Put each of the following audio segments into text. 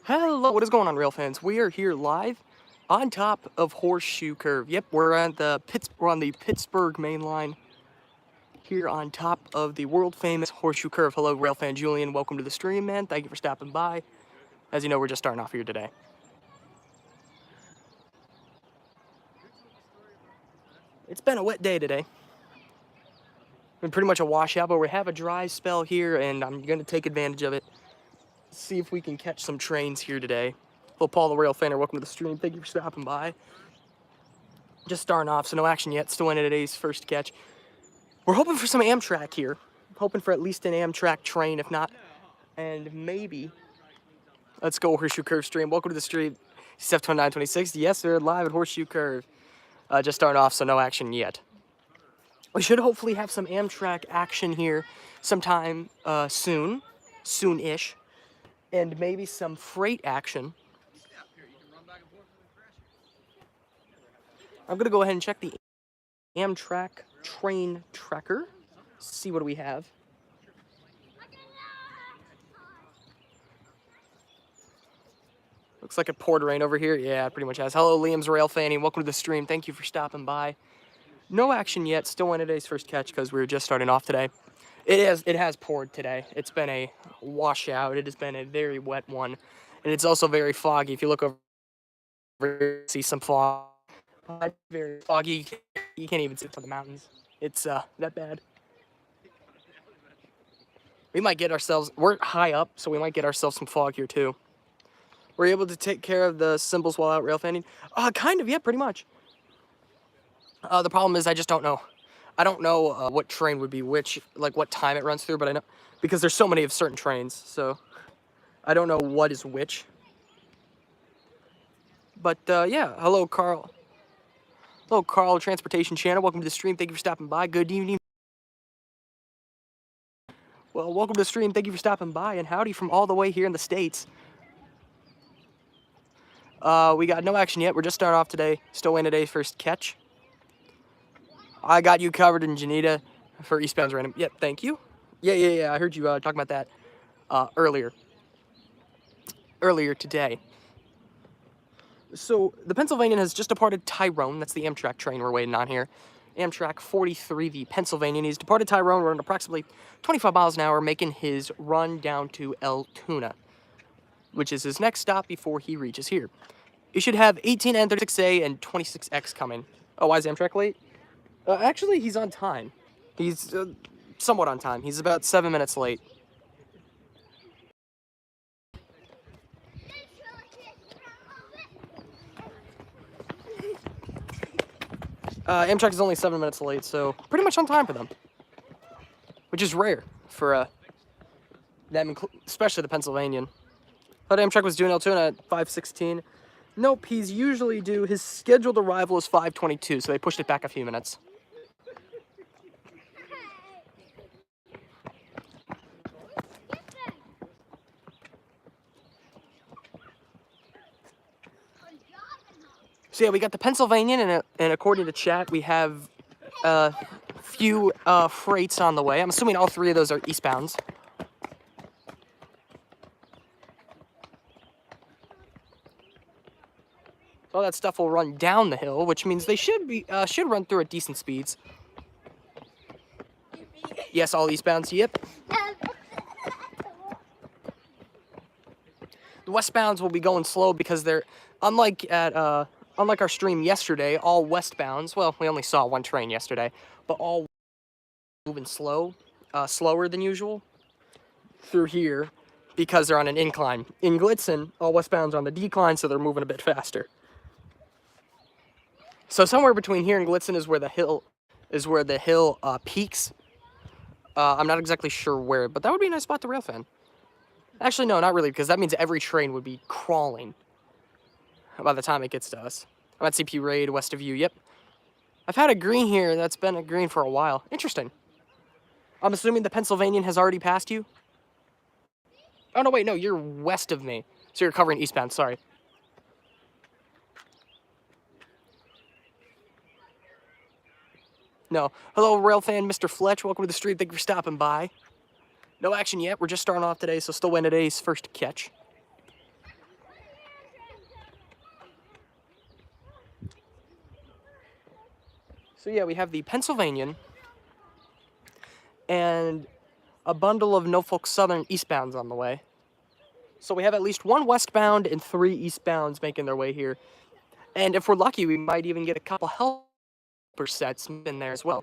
Hello, what is going on, rail fans? We are here live on top of Horseshoe Curve. Yep, we're on the Pittsburgh main line here on top of the world famous Horseshoe Curve. Hello, rail fan Julian. Welcome to the stream, man. Thank you for stopping by. As you know, we're just starting off here today. It's been a wet day today. Been pretty much a washout, but we have a dry spell here, and I'm gonna take advantage of it. See if we can catch some trains here today. Hello, Paul the Rail Fanner. Welcome to the stream. Thank you for stopping by. Just starting off, so no action yet. Still in today's first catch. We're hoping for some Amtrak here. Hoping for at least an Amtrak train, if not, and maybe. Let's go Horseshoe Curve stream. Welcome to the stream. CF2926. Yes, we're live at Horseshoe Curve. Just starting off, so no action yet. We should hopefully have some Amtrak action here sometime soon-ish, and maybe some freight action. I'm gonna go ahead and check the Amtrak train tracker, see what we have. Looks like it poured rain over here. Yeah, it pretty much has. Hello, Liam's Railfanning. Welcome to the stream. Thank you for stopping by. No action yet. Still in today's first catch because we were just starting off today. It has poured today. It's been a washout. It has been a very wet one, and it's also very foggy. If you look over here, see some fog. It's very foggy. You can't even see it from the mountains. It's that bad. We might get ourselves. We're high up, so we might get ourselves some fog here too. We're able to take care of the symbols while out rail fanning. Kind of, yeah, pretty much. The problem is I just don't know. I don't know what train would be which, like what time it runs through, but I know because there's so many of certain trains, so I don't know what is which. But yeah, hello, Carl. Hello, Carl, Transportation Channel. Welcome to the stream. Thank you for stopping by. Good evening. Well, welcome to the stream. Thank you for stopping by, and howdy from all the way here in the States. We got no action yet. We're just starting off today. Still in today's first catch. I got you covered in Janita for eastbound's random. Yep, thank you. Yeah. I heard you talking about that earlier today. So the Pennsylvanian has just departed Tyrone. That's the Amtrak train we're waiting on here. Amtrak 43, the Pennsylvanian. He's departed Tyrone, running approximately 25 miles an hour, making his run down to El Tuna, which is his next stop before he reaches here. You should have 18N, 36A, and 26X coming. Oh, why is Amtrak late? Actually, he's on time. He's somewhat on time. He's about 7 minutes late. Amtrak is only 7 minutes late, so pretty much on time for them. Which is rare for them, especially the Pennsylvanian. Thought Amtrak was doing El Tuna at 5:16. Nope, he's usually due. His scheduled arrival is 5:22, so they pushed it back a few minutes. So yeah, we got the Pennsylvanian, and according to chat, we have a few freights on the way. I'm assuming all three of those are eastbounds. All that stuff will run down the hill, which means they should run through at decent speeds. Yes, all eastbounds. Yep. The westbounds will be going slow because they're unlike our stream yesterday. All westbounds. Well, we only saw one train yesterday, but all moving slow, slower than usual through here because they're on an incline. In Glitzen, all westbounds are on the decline, so they're moving a bit faster. So somewhere between here and Glitzen is where the hill peaks. I'm not exactly sure where, but that would be a nice spot to rail fan. Actually, no, not really, because that means every train would be crawling by the time it gets to us. I'm at CP Raid, west of you. Yep. I've had a green here that's been a green for a while. Interesting. I'm assuming the Pennsylvanian has already passed you? Oh, no, wait, no, you're west of me. So you're covering eastbound, sorry. No. Hello, rail fan, Mr. Fletch. Welcome to the stream. Thank you for stopping by. No action yet. We're just starting off today, so still in today's first catch. So yeah, we have the Pennsylvanian and a bundle of Norfolk Southern eastbounds on the way. So we have at least one westbound and 3 eastbounds making their way here. And if we're lucky, we might even get a couple helper sets in there as well.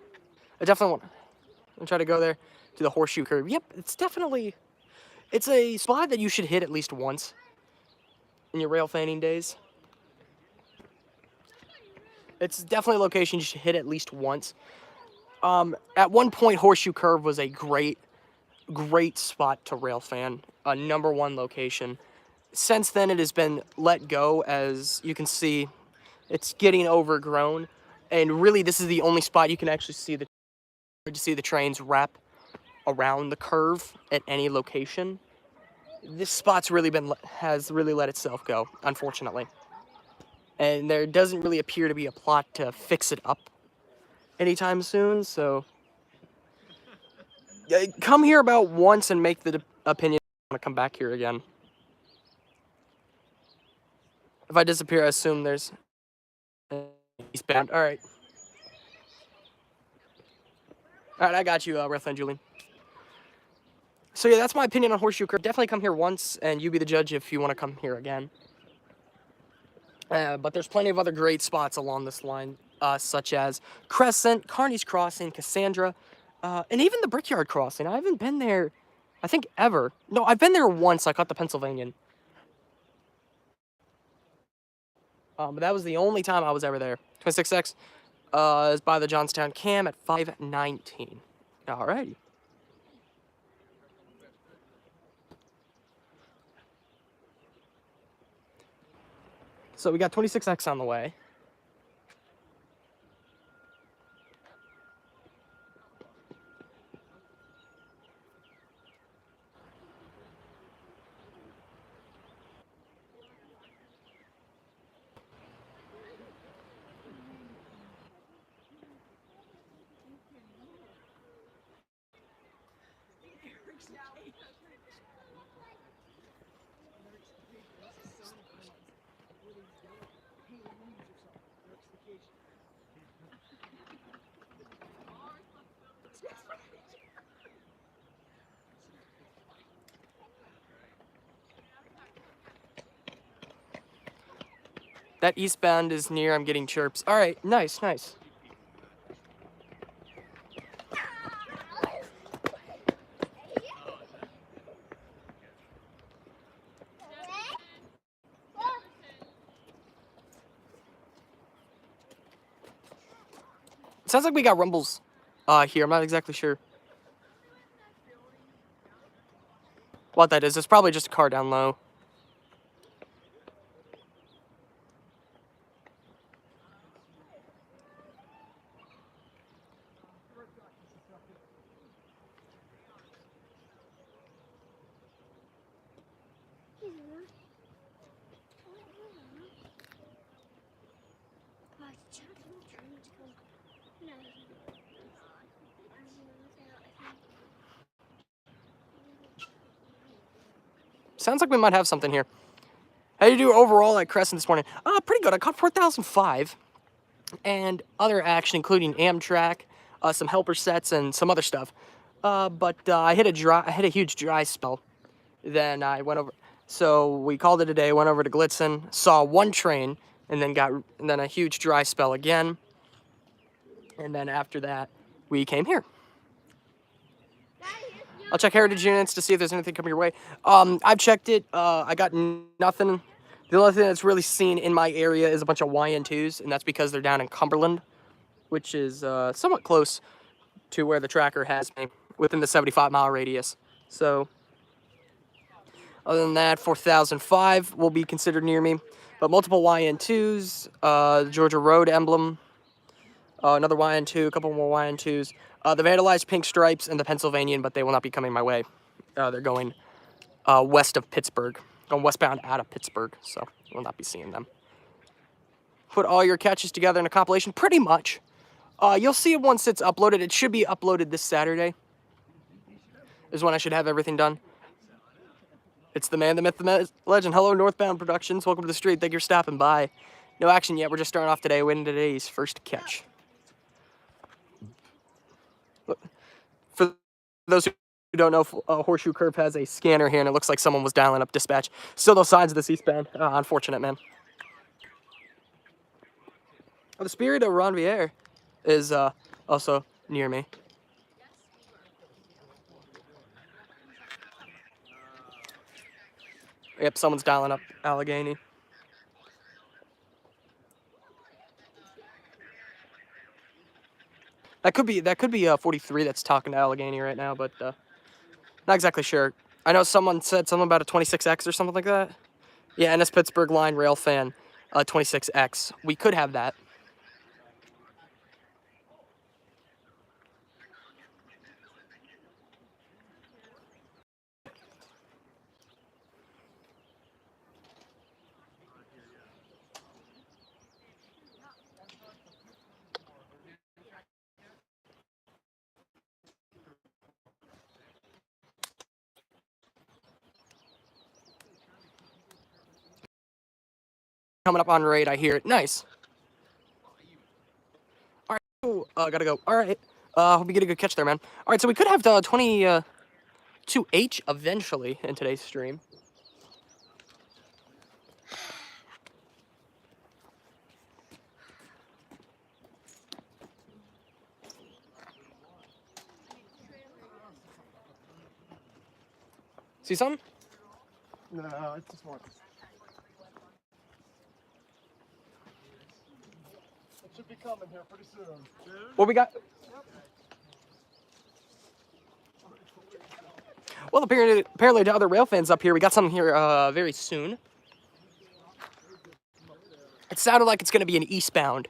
I definitely want to try to go there to the Horseshoe curve. Yep, it's a spot that you should hit at least once in your railfanning days. It's definitely a location you should hit at least once. At one point, Horseshoe Curve was a great spot to railfan, a #1 location. Since then, it has been let go. As you can see, it's getting overgrown, and really, this is the only spot you can actually see the trains wrap around the curve at any location. This spot's has really let itself go, unfortunately, and there doesn't really appear to be a plot to fix it up anytime soon. So come here about once and make the opinion I want to come back here again. If I disappear, I assume there's eastbound. All right, I got you, Railfan Julian. So yeah, that's my opinion on Horseshoe Curve. Definitely come here once, and you be the judge if you want to come here again. But there's plenty of other great spots along this line, such as Crescent, Kearney's Crossing, Cassandra, and even the Brickyard Crossing. I haven't been there, I think, ever. No, I've been there once. I caught the Pennsylvanian. But that was the only time I was ever there. 26X is by the Johnstown Cam at 519. Alrighty. So we got 26X on the way. That eastbound is near. I'm getting chirps. All right, nice, nice. It sounds like we got rumbles here. I'm not exactly sure what that is. It's probably just a car down low. Sounds like we might have something here. How do you do overall at Crescent this morning? Pretty good. I caught 4,005 and other action, including Amtrak, some helper sets, and some other stuff. But I hit a huge dry spell. Then I went over. So we called it a day. Went over to Glitzen, saw one train, and then a huge dry spell again. And then after that, we came here. I'll check heritage units to see if there's anything coming your way. I've checked it. I got nothing. The only thing that's really seen in my area is a bunch of YN2s, and that's because they're down in Cumberland, which is somewhat close to where the tracker has me, within the 75-mile radius. So, other than that, 4005 will be considered near me. But multiple YN2s, the Georgia Road emblem, another YN2, a couple more YN2s. The vandalized pink stripes and the Pennsylvanian, but they will not be coming my way. They're going west of Pittsburgh, going westbound out of Pittsburgh, so we'll not be seeing them. Put all your catches together in a compilation, pretty much. You'll see it once it's uploaded. It should be uploaded this Saturday, is when I should have everything done. It's the man, the myth, the legend. Hello, Northbound Productions. Welcome to the street. Thank you for stopping by. No action yet. We're just starting off today, winning today's first catch. For those who don't know, Horseshoe Curve has a scanner here, and it looks like someone was dialing up dispatch. Still those signs of this eastbound. Unfortunate, man. Oh, the Spirit of Ranvier is also near me. Yep, someone's dialing up Allegheny. That could be 43 that's talking to Allegheny right now, but not exactly sure. I know someone said something about a 26X or something like that. Yeah, NS Pittsburgh line Railfan 26X. We could have that. Coming up on raid, I hear it. Nice. All right, cool. Gotta go. All right. Hope you get a good catch there, man. All right, so we could have 22H eventually in today's stream. See something? No, it's just one. It should be coming here pretty soon. What we got? Well, apparently to other rail fans up here, we got something here very soon. It sounded like it's going to be an eastbound.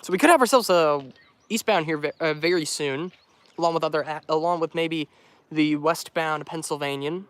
So we could have ourselves a eastbound here very soon, along with maybe the westbound Pennsylvanian.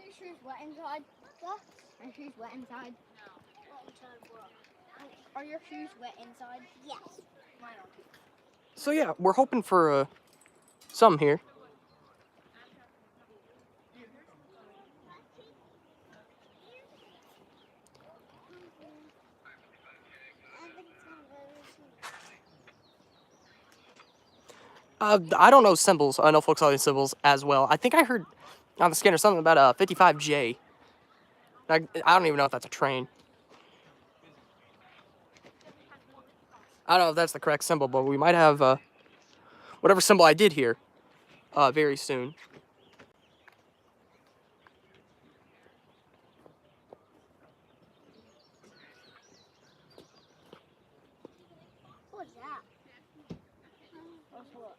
Your shoes wet inside? What? Are your shoes wet inside? No. Wet inside what? Are your shoes wet inside? Yes. Mine are. So yeah, we're hoping for some here. I don't know symbols. I know folks all these symbols as well. I think I heard on the scanner something about a 55J. I don't even know if that's a train. I don't know if that's the correct symbol, but we might have whatever symbol I did here very soon. What's that? What's what?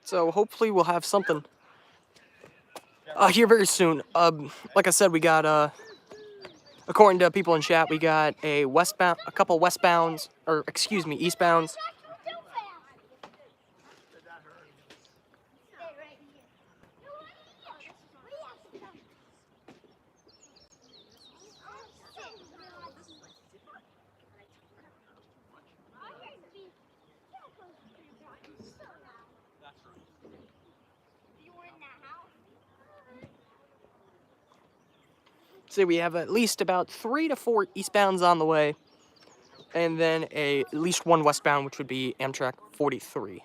So hopefully we'll have something here very soon. Like I said, we got according to people in chat, we got a couple westbounds, or excuse me, eastbounds. So we have at least about 3 to 4 eastbounds on the way, and then at least one westbound, which would be Amtrak 43.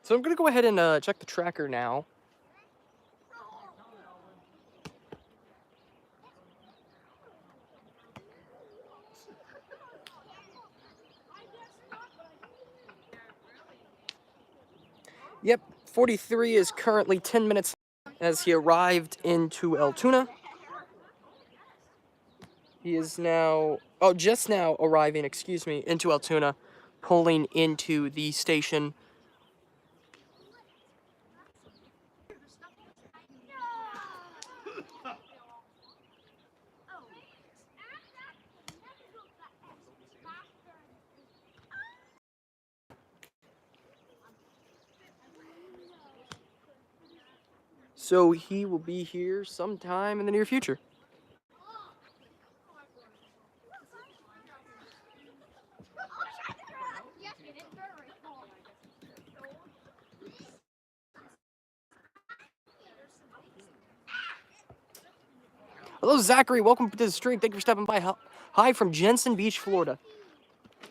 So I'm going to go ahead and check the tracker now. Yep, 43 is currently 10 minutes as he arrived into Altoona. He is now, just now arriving, excuse me, into Altoona, pulling into the station. So he will be here sometime in the near future. Hello, Zachary. Welcome to the stream. Thank you for stopping by. Hi from Jensen Beach, Florida.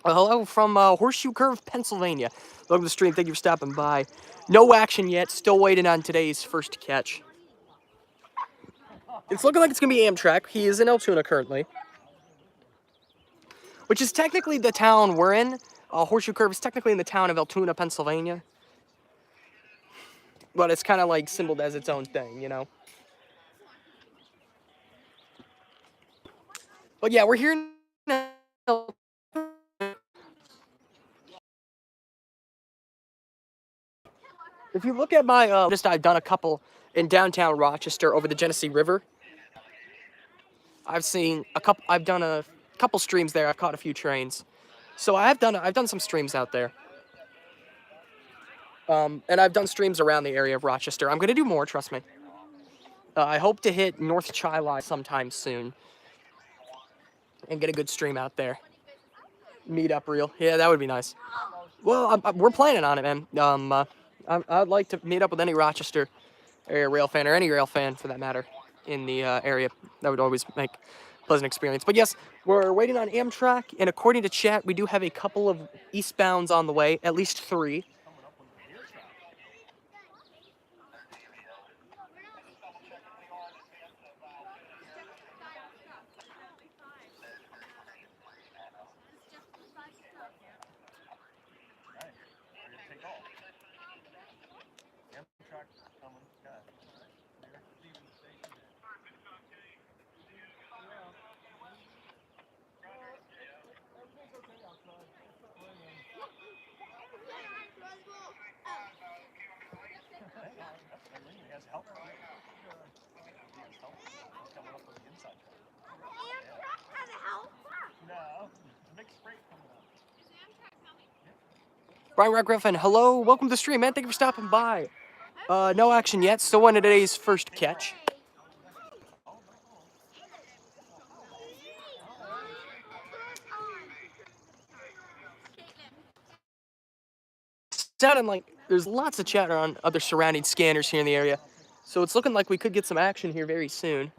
Hello from Horseshoe Curve, Pennsylvania. Welcome to the stream. Thank you for stopping by. No action yet. Still waiting on today's first catch. It's looking like it's going to be Amtrak. He is in Altoona currently, which is technically the town we're in. Horseshoe Curve is technically in the town of Altoona, Pennsylvania. But it's kind of like symboled as its own thing, you know? But yeah, we're here in If you look at my, I've done a couple in downtown Rochester over the Genesee River. I've done a couple streams there. I've caught a few trains. So I've done some streams out there. And I've done streams around the area of Rochester. I'm going to do more, trust me. I hope to hit North Chili sometime soon and get a good stream out there. Meet up reel. Yeah, that would be nice. Well, we're planning on it, man. I'd like to meet up with any Rochester area rail fan, or any rail fan for that matter, in the area. That would always make a pleasant experience. But yes, we're waiting on Amtrak, and according to chat, we do have a couple of eastbounds on the way, at least 3. Brian Rock Railfanning, hello, welcome to the stream, man. Thank you for stopping by. No action yet. Still one of today's first catch. Sounding like there's lots of chatter on other surrounding scanners here in the area. So it's looking like we could get some action here very soon.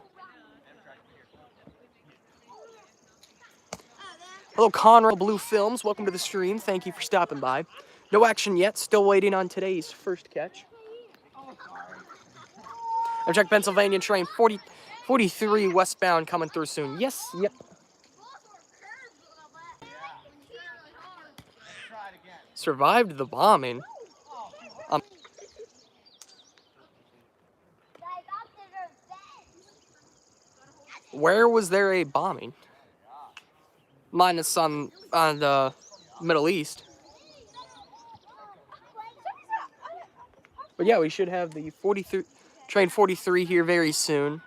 Hello, Conroe Blue Films. Welcome to the stream. Thank you for stopping by. No action yet. Still waiting on today's first catch. Amtrak Pennsylvania train 43 westbound coming through soon. Yes, yep. Survived the bombing. Where was there a bombing? Minus on the Middle East. But yeah, we should have the train 43 here very soon.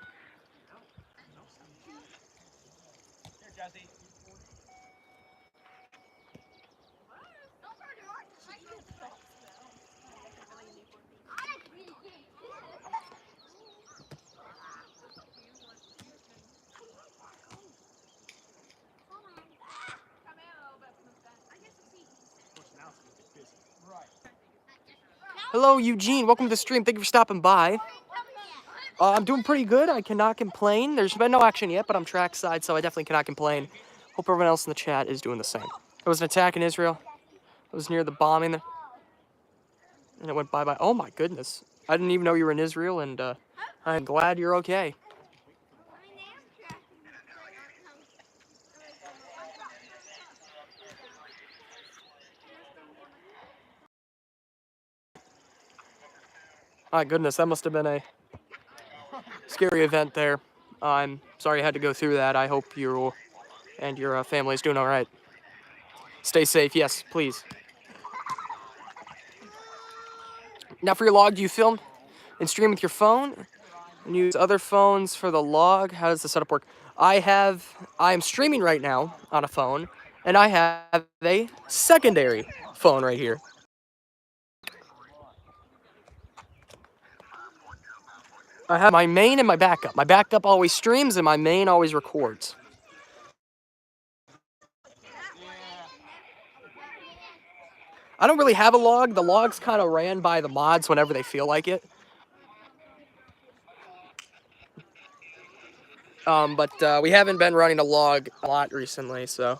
Hello, Eugene. Welcome to the stream. Thank you for stopping by. I'm doing pretty good. I cannot complain. There's been no action yet, but I'm trackside, so I definitely cannot complain. Hope everyone else in the chat is doing the same. There was an attack in Israel. It was near the bombing, and it went bye-bye. Oh, my goodness. I didn't even know you were in Israel, and I'm glad you're okay. My goodness, that must have been a scary event there. I'm sorry you had to go through that. I hope you and your family is doing all right. Stay safe, yes, please. Now for your log, do you film and stream with your phone and use other phones for the log? How does the setup work? I am streaming right now on a phone, and I have a secondary phone right here. I have my main and my backup. My backup always streams, and my main always records. I don't really have a log. The log's kind of ran by the mods whenever they feel like it. But we haven't been running a log a lot recently, so.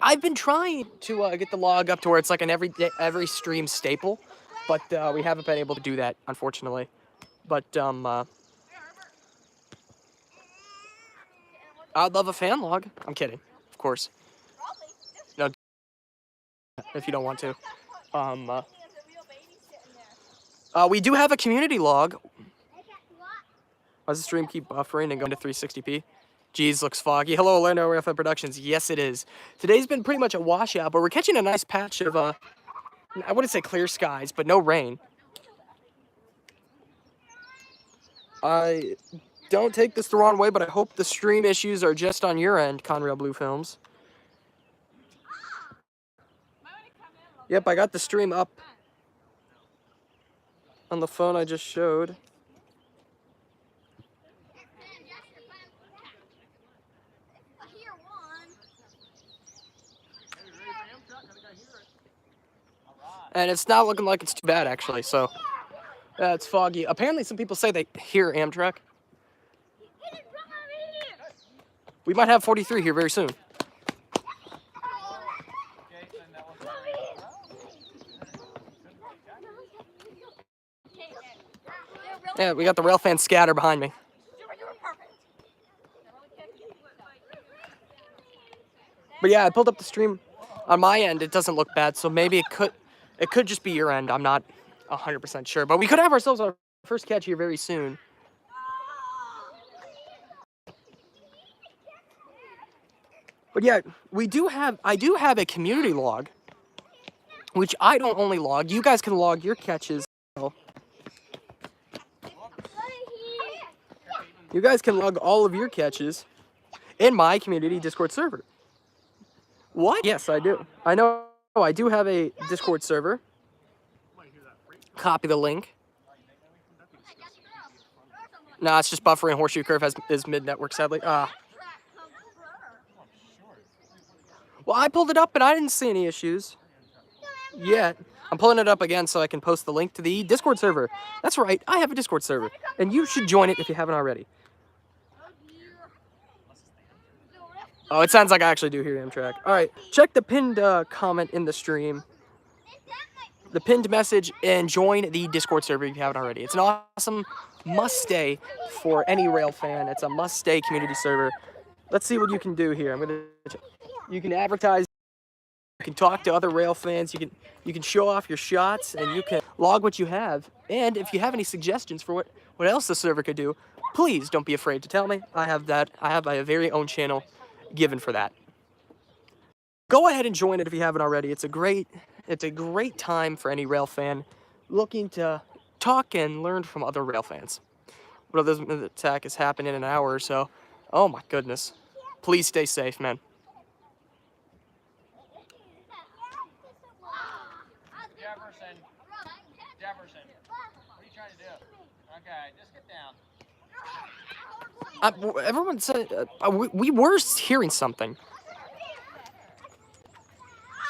I've been trying to get the log up to where it's like an every stream staple, but we haven't been able to do that, unfortunately. But I'd love a fan log. I'm kidding, of course. No, if you don't want to. We do have a community log. Why does the stream keep buffering and going to 360p? Geez, looks foggy. Hello, Orlando Railfanning Productions. Yes, it is. Today's been pretty much a washout, but we're catching a nice patch of, I wouldn't say clear skies, but no rain. I don't take this the wrong way, but I hope the stream issues are just on your end, Conrail Blue Films. Yep, I got the stream up on the phone I just showed. And it's not looking like it's too bad, actually, so. Yeah, it's foggy. Apparently, some people say they hear Amtrak. We might have 43 here very soon. Yeah, we got the Railfan scatter behind me. But yeah, I pulled up the stream. On my end, it doesn't look bad, so maybe it could just be your end. I'm not 100% sure, but we could have ourselves our first catch here very soon. But yeah, I do have a community log, which I don't only log. You guys can log your catches. You guys can log all of your catches. in my community Discord server. What? Yes, I do. I know I do have a Discord server. Copy the link. Nah, it's just buffering. Horseshoe Curve is mid-network, sadly. Well, I pulled it up and I didn't see any issues yet. I'm pulling it up again so I can post the link to the Discord server. That's right, I have a Discord server, and you should join it if you haven't already. Oh, it sounds like I actually do hear Amtrak. All right, check the pinned comment in the stream, the pinned message, and join the Discord server if you haven't already. It's an awesome must-stay for any rail fan. It's a must-stay community server. Let's see what you can do here. You can advertise. You can talk to other rail fans. You can show off your shots, and you can log what you have. And if you have any suggestions for what else the server could do, please don't be afraid to tell me. I have my very own channel given for that. Go ahead and join it if you haven't already. It's a great time for any rail fan looking to talk and learn from other rail fans. What if the attack is happening in an hour or so? Oh my goodness. Please stay safe, man. Jefferson, what are you trying to do? Okay, just get down. Everyone said we were hearing something.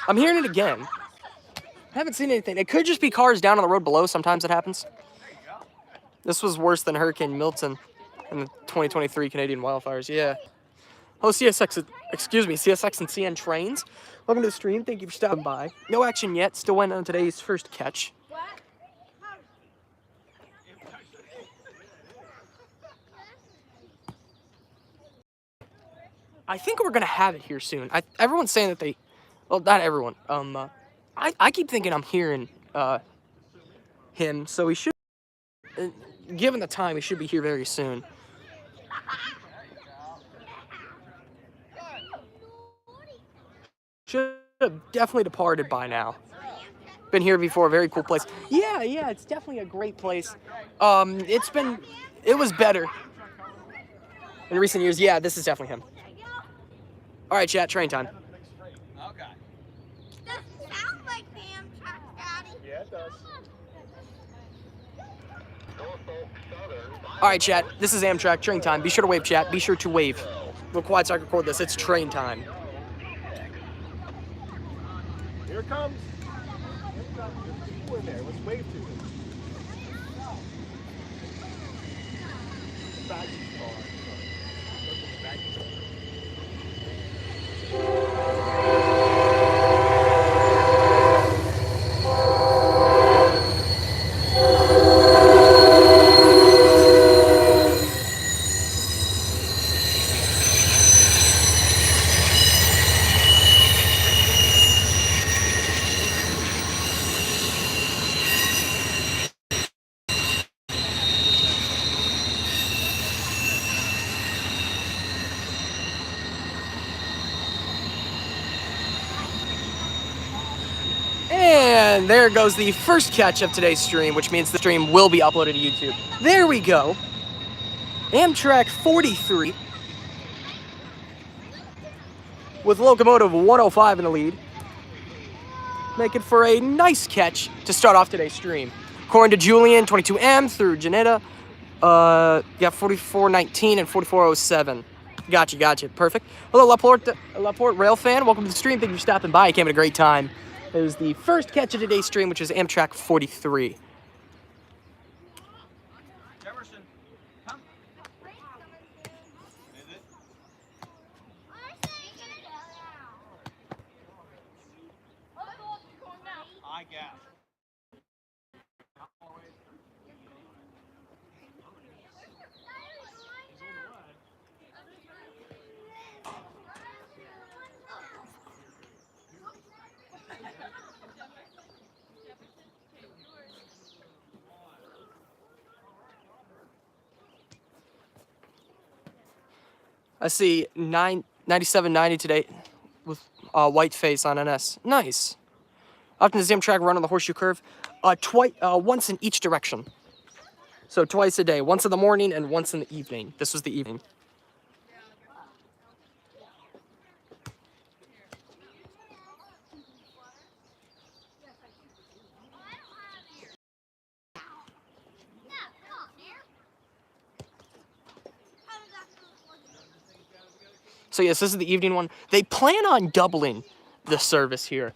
I'm hearing it again. I haven't seen anything. It could just be cars down on the road below. Sometimes it happens. This was worse than Hurricane Milton in the 2023 Canadian wildfires. Yeah. Oh, CSX and CN trains. Welcome to the stream. Thank you for stopping by. No action yet. Still went on today's first catch. I think we're gonna have it here soon. Everyone's saying that they, well, not everyone. I keep thinking I'm hearing him, so he should. Given the time, he should be here very soon. Should have definitely departed by now. Been here before, very cool place. Yeah, it's definitely a great place. It was better in recent years. Yeah, this is definitely him. All right, chat, train time. Okay. Does it sound like the Amtrak, Daddy? Yeah, it does. All right, chat, this is Amtrak, train time. Be sure to wave, chat. Be sure to wave. Real quiet so I can record this. It's train time. Here it comes. There's people in there. Let's wave to them. Baggage car. Baggage car. And there goes the first catch of today's stream, which means the stream will be uploaded to YouTube. There we go. Amtrak 43 with locomotive 105 in the lead, making for a nice catch to start off today's stream. According to Julian, 22M through Janetta, got 4419 and 4407. Gotcha. Perfect. Hello, Laporte Rail fan. Welcome to the stream. Thank you for stopping by. I came at a great time. It was the first catch of today's stream, which is Amtrak 43. Jefferson, come. Is it? I guess. I see 9790 today with white face on NS. Nice. Often does Amtrak run on the Horseshoe Curve? Once in each direction. So twice a day. Once in the morning and once in the evening. This was the evening. So yes, this is the evening one. They plan on doubling the service here.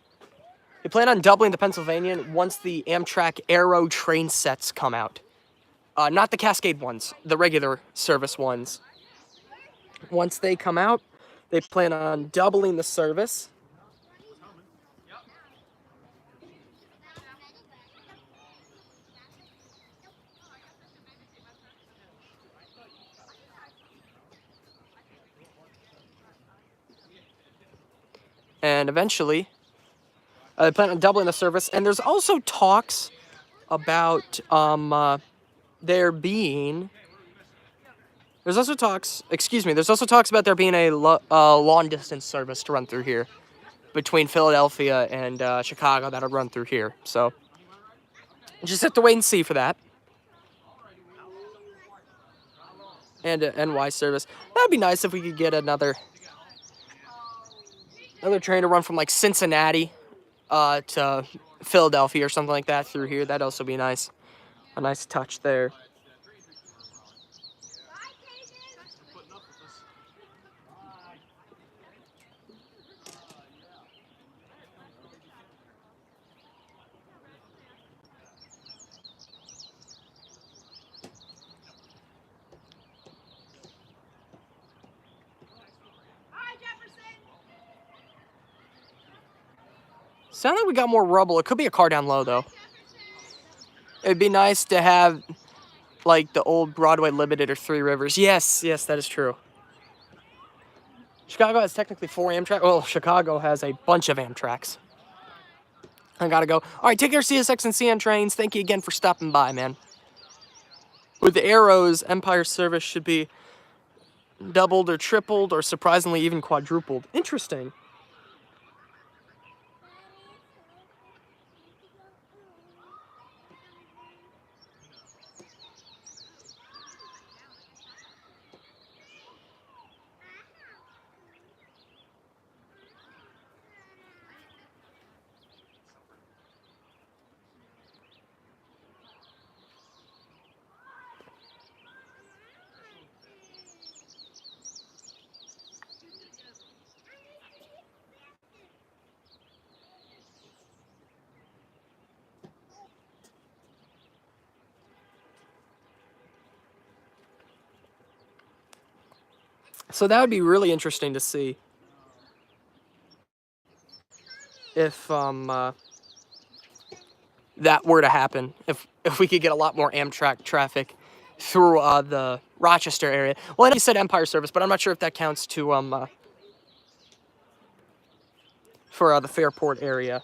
They plan on doubling the Pennsylvanian once the Amtrak Arrow train sets come out. Not the Cascade ones, the regular service ones. Once they come out, they plan on doubling the service. And eventually, they plan on doubling the service. And there's also talks about there being... There's also talks about there being a long-distance service to run through here between Philadelphia and Chicago that'll run through here. So, just have to wait and see for that. And an NY service. That'd be nice if we could get another train to run from like Cincinnati to Philadelphia or something like that through here. That'd also be nice. A nice touch there. Sound like we got more rubble. It could be a car down low, though. It'd be nice to have, like, the old Broadway Limited or Three Rivers. Yes, that is true. Chicago has technically 4 Amtrak. Well, Chicago has a bunch of Amtraks. I gotta go. All right, take care, CSX and CN trains. Thank you again for stopping by, man. With the arrows, Empire service should be doubled or tripled or surprisingly even quadrupled. Interesting. So that would be really interesting to see if that were to happen. If we could get a lot more Amtrak traffic through the Rochester area. Well, I know you said Empire service, but I'm not sure if that counts to for the Fairport area.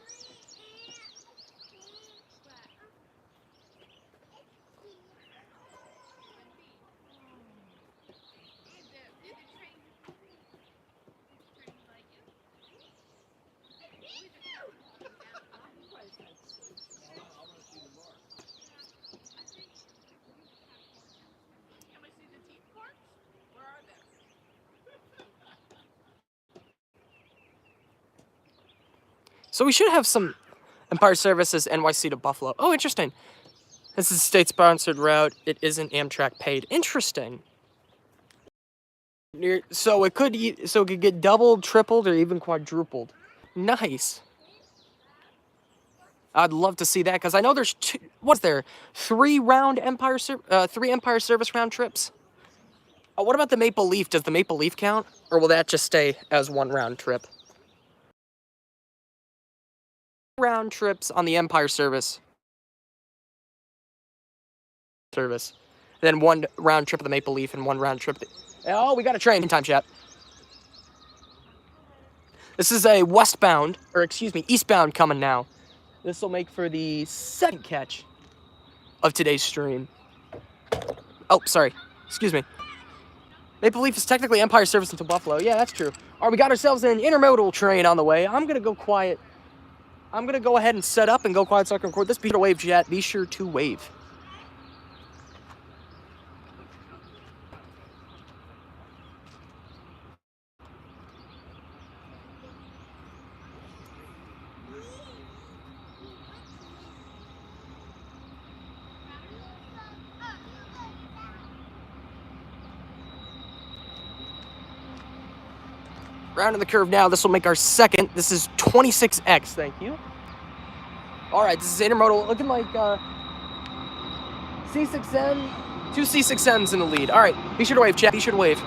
So we should have some Empire services NYC to Buffalo. Oh, interesting. This is a state-sponsored route. It isn't Amtrak paid. Interesting. So it could get doubled, tripled, or even quadrupled. Nice. I'd love to see that because I know there's three Empire service round trips. What about the Maple Leaf? Does the Maple Leaf count, or will that just stay as one round trip? Round trips on the Empire service. Then one round trip of the Maple Leaf and one round trip. Oh, we got a train in time, chat. This is a eastbound coming now. This will make for the second catch of today's stream. Oh, sorry. Excuse me. Maple Leaf is technically Empire service into Buffalo. Yeah, that's true. All right, we got ourselves an intermodal train on the way. I'm going to go quiet. I'm going to go ahead and set up and go quiet so I can record this. Be sure to wave, chat. Be sure to wave. Rounding the curve now. This will make our second. This is 26X. Thank you. All right, this is Intermodal. Looking like C6M. 2 C6Ms in the lead. All right, be sure to wave, chat. Be sure to wave.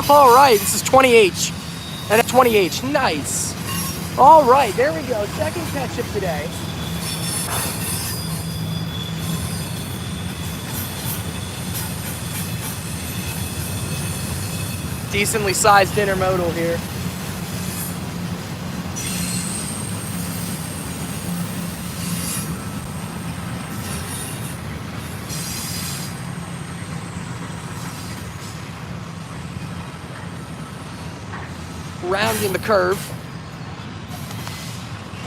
All right, this is 20H. And a 20H, nice. All right, there we go. Second catch-up today. Decently sized intermodal here. Rounding the curve.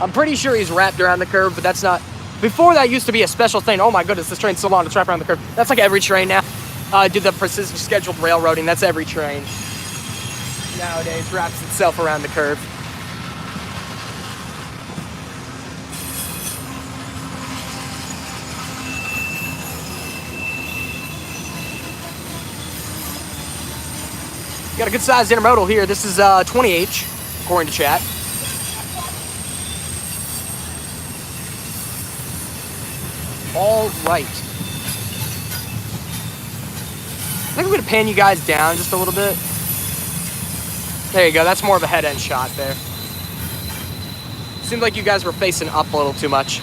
I'm pretty sure he's wrapped around the curve, but that's not. Before that used to be a special thing. Oh my goodness, this train's so long, it's wrapped around the curve. That's like every train now. Do the precision scheduled railroading. That's every train nowadays. Wraps itself around the curve. Got a good sized intermodal here. This is 20H, according to chat. All right. I think I'm gonna pan you guys down just a little bit. There you go. That's more of a head end shot there. Seemed like you guys were facing up a little too much.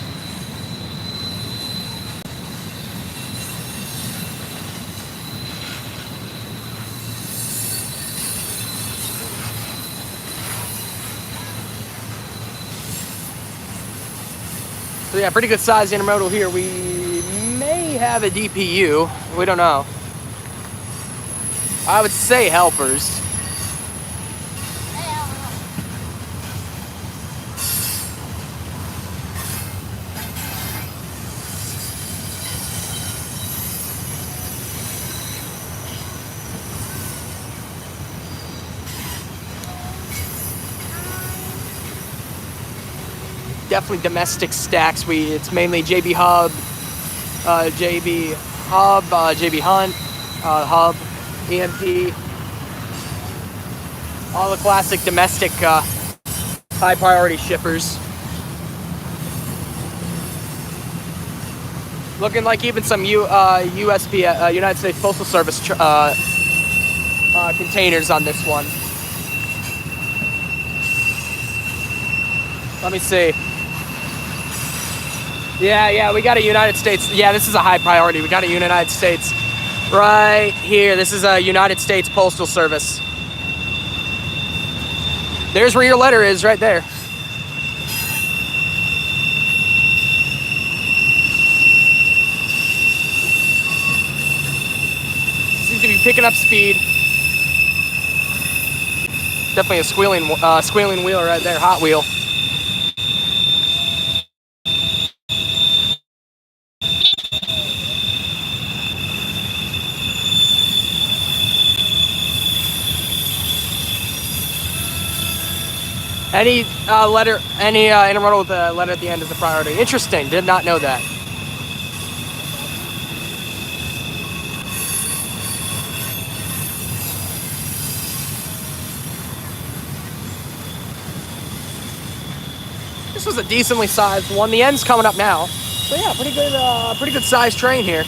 So yeah, pretty good sized intermodal here. We may have a DPU. We don't know. I would say helpers. Definitely domestic stacks. It's mainly JB Hub, JB Hub, JB Hunt, Hub, EMP, all the classic domestic high priority shippers. Looking like even some USP, United States Postal Service containers on this one. Let me see. Yeah, we got a United States. Yeah, this is a high priority. We got a United States right here. This is a United States Postal Service. There's where your letter is, right there. Seems to be picking up speed. Definitely a squealing wheel right there, Hot Wheel. Any intermodal with a letter at the end is a priority. Interesting, did not know that. This was a decently sized one. The end's coming up now. So yeah, pretty good sized train here.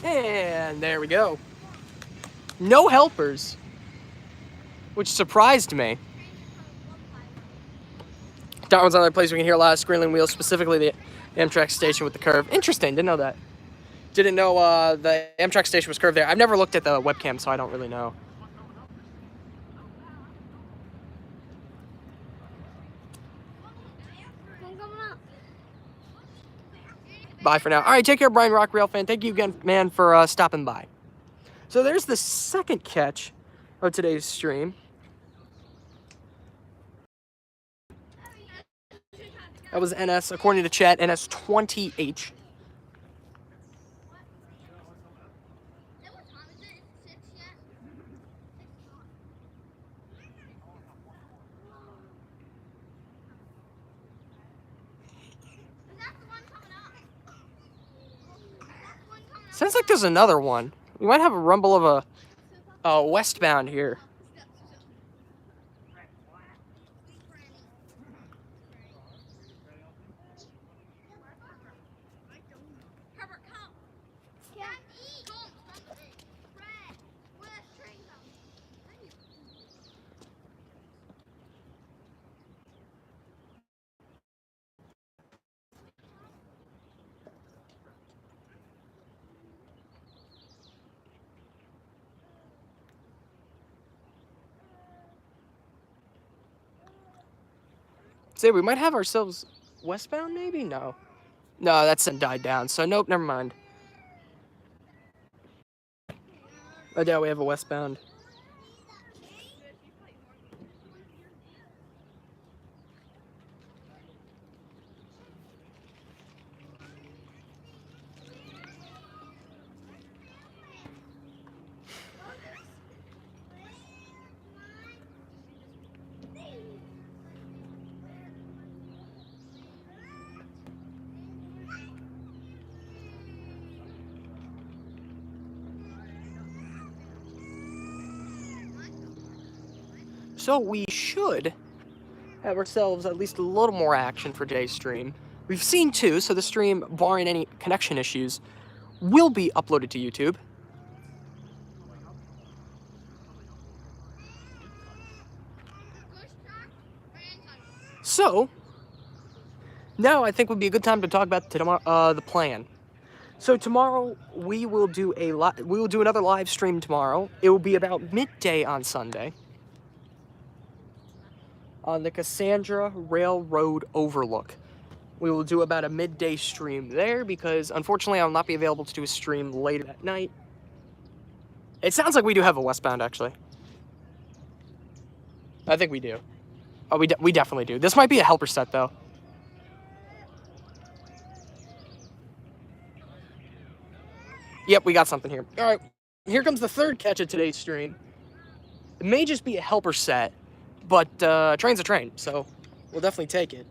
And there we go. No helpers, which surprised me. Darwin's another place we can hear a lot of squealing wheels, specifically the Amtrak station with the curve. Interesting, didn't know that. Didn't know the Amtrak station was curved there. I've never looked at the webcam, so I don't really know. Bye for now. All right, take care, Brian Rock, Railfan. Thank you again, man, for stopping by. So there's the second catch of today's stream. That was NS, according to chat, NS20H. Sounds like there's another one. We might have a rumble of a westbound here. Say, we might have ourselves westbound, maybe? No. No, that's died down, so nope, never mind. I doubt we have a westbound. So we should have ourselves at least a little more action for today's stream. We've seen two, so the stream, barring any connection issues, will be uploaded to YouTube. So, now I think would be a good time to talk about the plan. So tomorrow we will do another live stream tomorrow. It will be about midday on Sunday on the Cassandra Railroad Overlook. We will do about a midday stream there because unfortunately I will not be available to do a stream later that night. It sounds like we do have a westbound actually. I think we do. Oh, we definitely do. This might be a helper set though. Yep, we got something here. All right, here comes the third catch of today's stream. It may just be a helper set, but train's a train, so we'll definitely take it.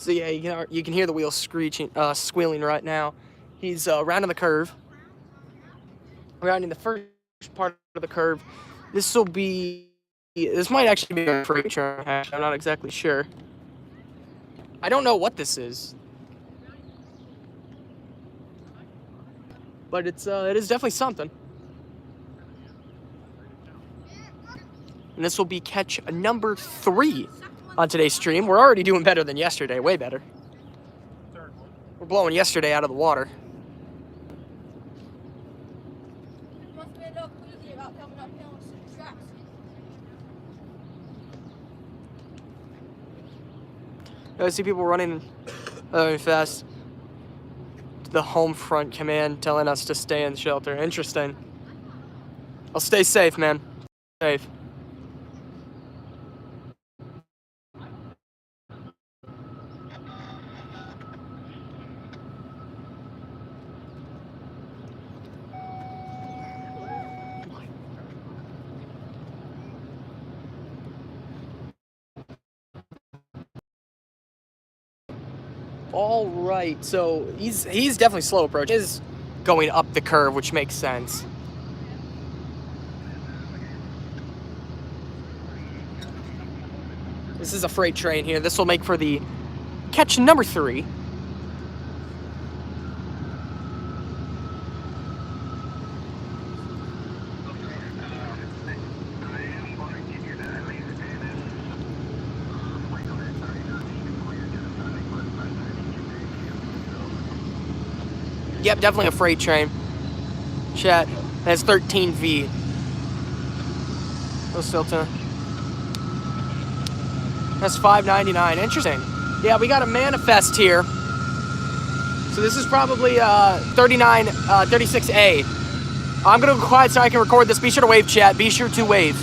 So yeah, you can hear the wheels screeching, squealing right now. He's rounding the curve, rounding the first part of the curve. This might actually be a freight train. I'm not exactly sure. I don't know what this is, but it is definitely something. And this will be catch number 3 on today's stream. We're already doing better than yesterday, way better. We're blowing yesterday out of the water. I see people running fast. The home front command telling us to stay in the shelter. Interesting. I'll stay safe, man. Safe. All right, so he's definitely slow approach. He is going up the curve, which makes sense. This is a freight train here. This will make for the catch number 3. Yep, definitely a freight train. Chat, that's 13V. Oh, Stilton. That's $5.99. Interesting. Yeah, we got a manifest here. So this is probably 36A. I'm gonna go quiet so I can record this. Be sure to wave, chat. Be sure to wave.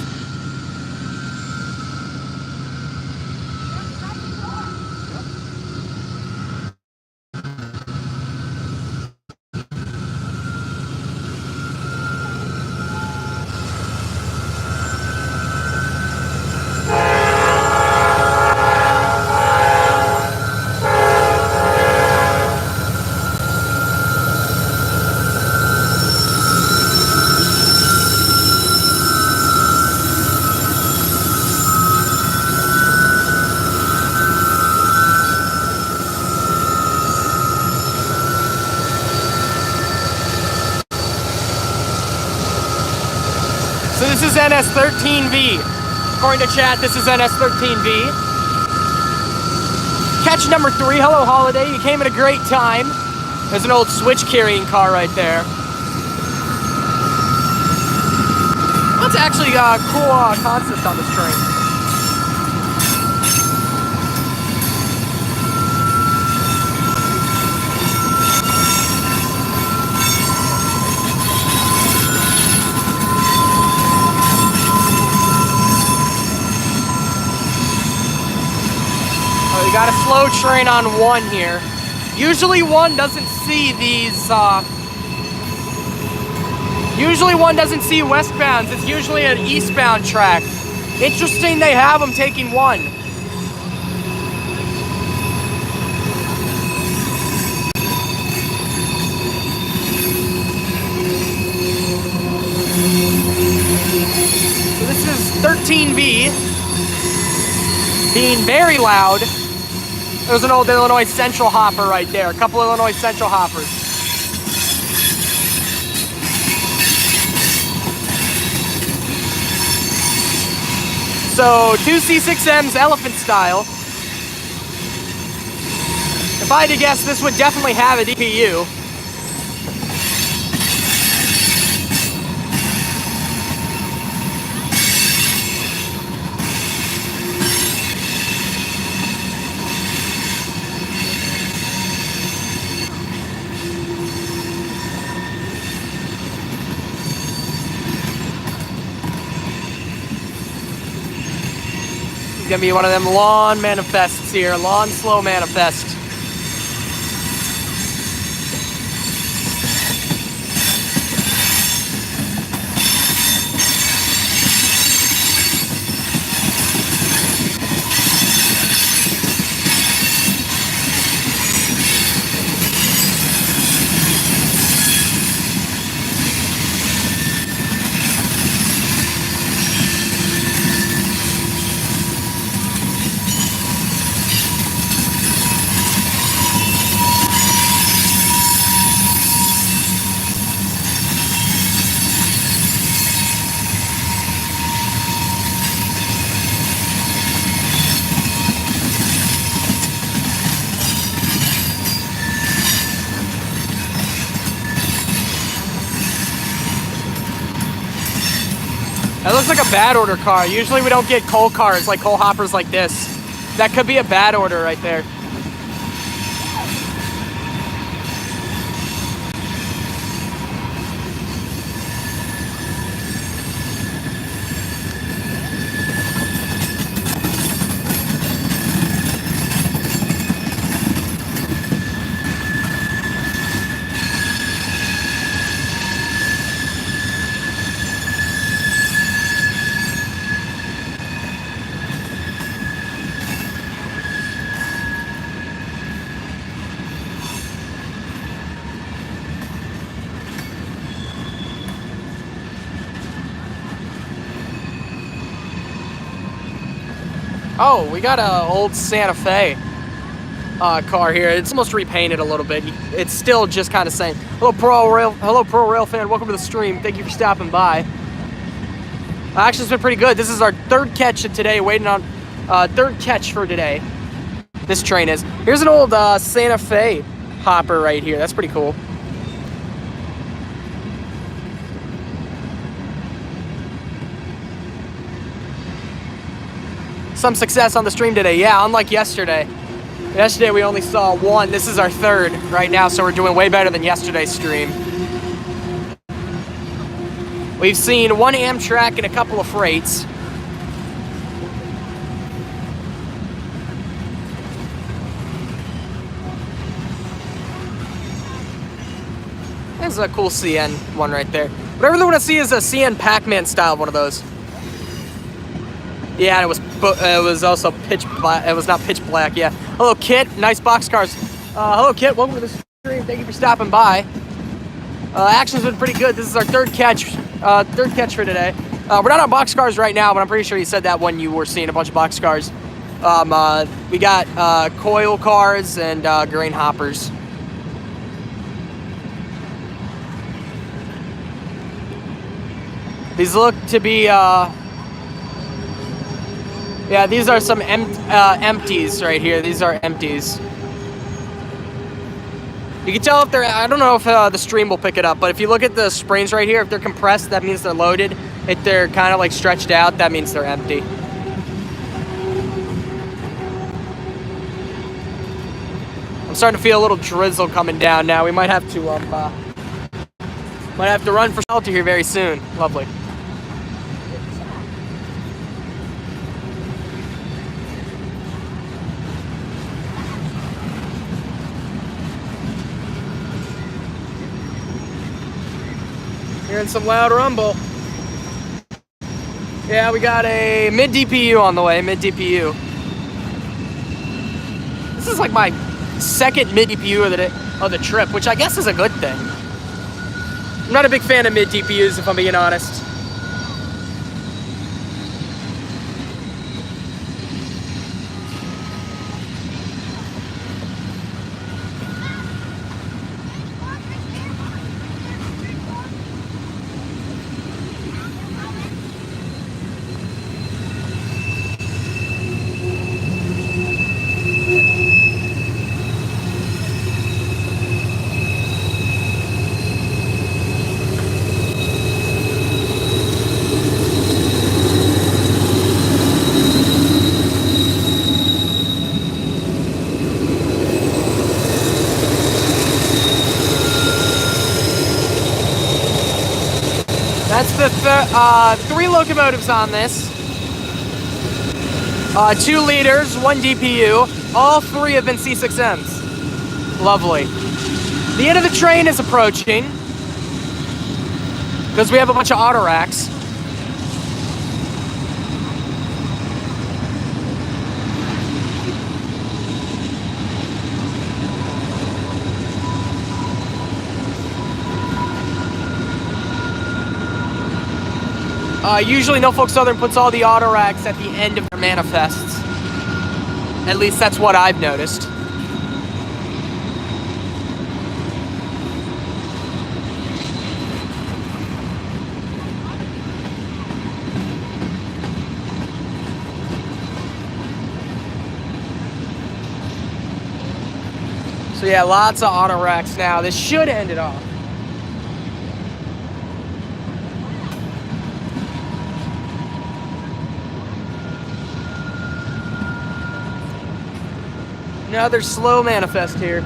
So this is NS13V. According to chat, this is NS13V. Catch number 3, hello Holiday, you came at a great time. There's an old switch carrying car right there. That's actually a cool concept on this train. We got a slow train on 1 here. Usually 1 doesn't see these, usually 1 doesn't see westbounds. It's usually an eastbound track. Interesting they have them taking 1. So this is 13B. Being very loud. There's an old Illinois Central hopper right there. A couple Illinois Central hoppers. So 2 C6Ms elephant style. If I had to guess, this would definitely have a DPU. Gonna be one of them lawn manifests here, lawn slow manifest. That looks like a bad order car. Usually we don't get coal cars, like coal hoppers like this. That could be a bad order right there. Oh, we got a old Santa Fe car here. It's almost repainted a little bit. It's still just kind of saying, hello Pro Rail fan, welcome to the stream. Thank you for stopping by. Actually, it's been pretty good. This is our third catch of today, waiting on third catch for today. This train is. Here's an old Santa Fe hopper right here. That's pretty cool. Some success on the stream today. Yeah, unlike yesterday. Yesterday we only saw one. This is our third right now, so we're doing way better than yesterday's stream. We've seen one Amtrak and a couple of freights. There's a cool CN one right there. What I really want to see is a CN Pac-Man style one of those. Yeah, and it was also pitch black. It was not pitch black. Yeah. Hello, Kit. Nice boxcars. Hello, Kit. Welcome to the stream. Thank you for stopping by. Action's been pretty good. This is our third catch for today. We're not on boxcars right now, but I'm pretty sure you said that when you were seeing a bunch of boxcars. We got coil cars and grain hoppers. These look to be, yeah, these are some empties right here. These are empties. You can tell if they're, I don't know if the stream will pick it up, but if you look at the springs right here, if they're compressed, that means they're loaded. If they're kind of like stretched out, that means they're empty. I'm starting to feel a little drizzle coming down now. We might have to run for shelter here very soon. Lovely. Hearing some loud rumble. Yeah, we got a mid DPU on the way, mid DPU. This is like my second mid DPU of the trip, which I guess is a good thing. I'm not a big fan of mid DPUs, if I'm being honest. That's the 3 locomotives on this. 2 liters, 1 DPU. All 3 have been C6Ms. Lovely. The end of the train is approaching because we have a bunch of auto racks. Usually Norfolk Southern puts all the auto racks at the end of their manifests. At least that's what I've noticed. So yeah, lots of auto racks now. This should end it off. Another slow manifest here.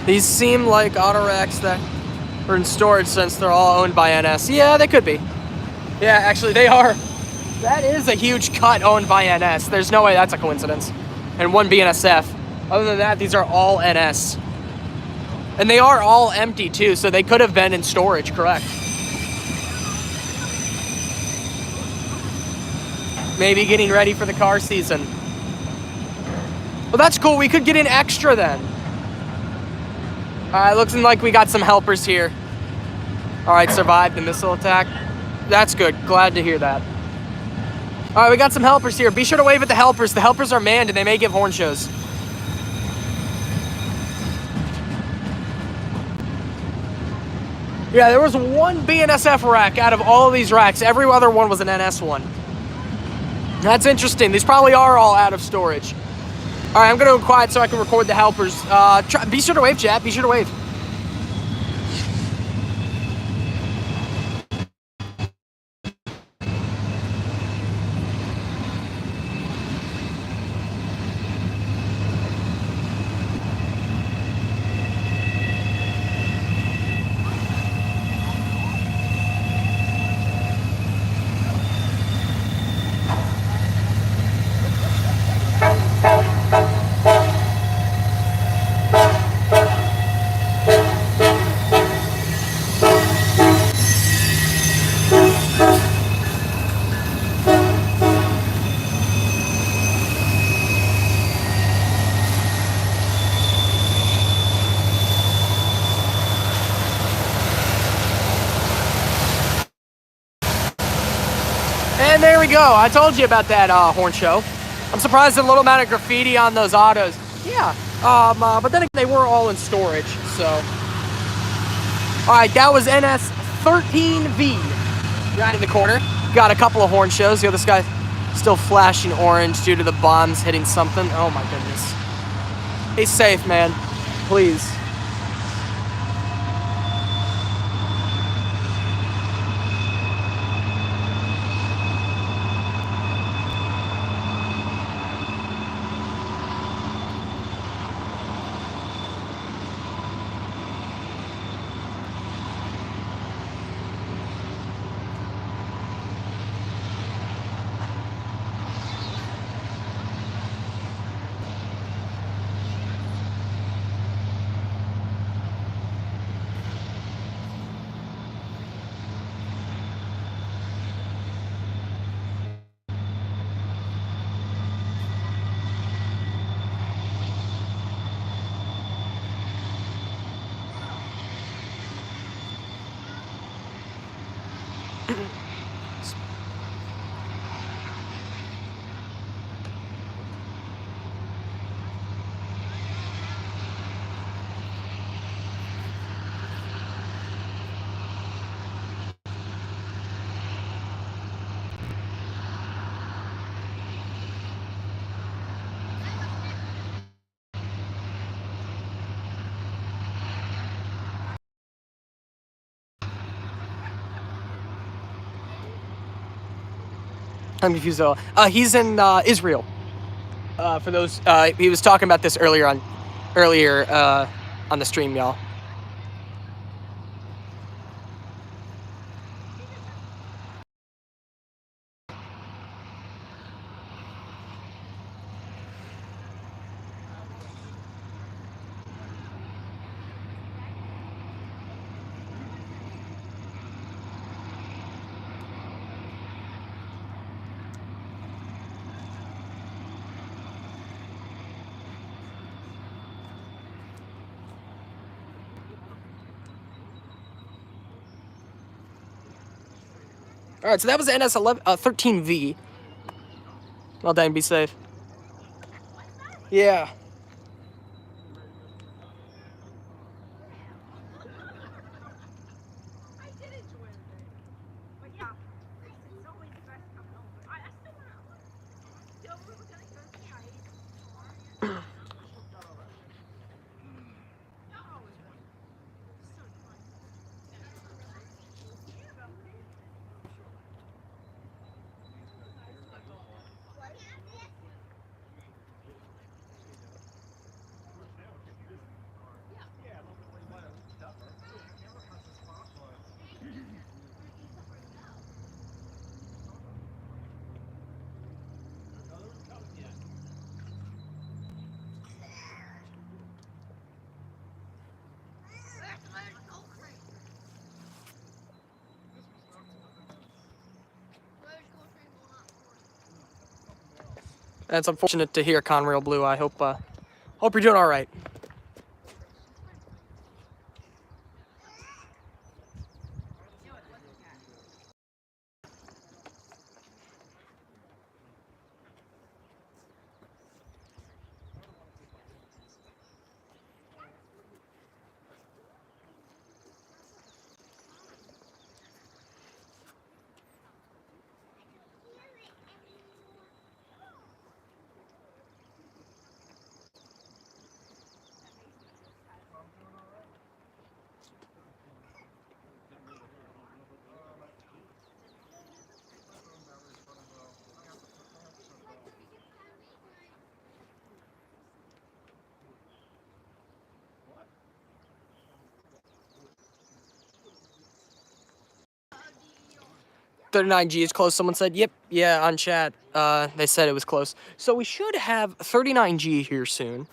These seem like auto racks that are in storage since they're all owned by NS. Yeah, they could be. Yeah, actually they are. That is a huge cut owned by NS. There's no way that's a coincidence. And one BNSF. Other than that, these are all NS. And they are all empty too, so they could have been in storage, correct? Maybe getting ready for the car season. Well, that's cool. We could get in extra then. All right, looking like we got some helpers here. All right, survived the missile attack. That's good. Glad to hear that. All right, we got some helpers here. Be sure to wave at the helpers. The helpers are manned and they may give horn shows. Yeah, there was one BNSF rack out of all of these racks. Every other one was an NS one. That's interesting. These probably are all out of storage. All right, I'm going to go quiet so I can record the helpers. Be sure to wave, chat. Be sure to wave. And there we go. I told you about that horn show. I'm surprised at the little amount of graffiti on those autos. Yeah, but then again, they were all in storage, so. All right, that was NS 13V. Right in the corner. Got a couple of horn shows. This guy still flashing orange due to the bombs hitting something. Oh my goodness. Stay safe, man. Please. I'm confused though. He's in Israel. For those, he was talking about this earlier on the stream, y'all. All right, so that was the NS 13V. Well done, be safe. Yeah. That's unfortunate to hear, Conrail Blue. I hope you're doing all right. $39G is close. Someone said, yep, yeah, on chat. They said it was close. So we should have $39G here soon.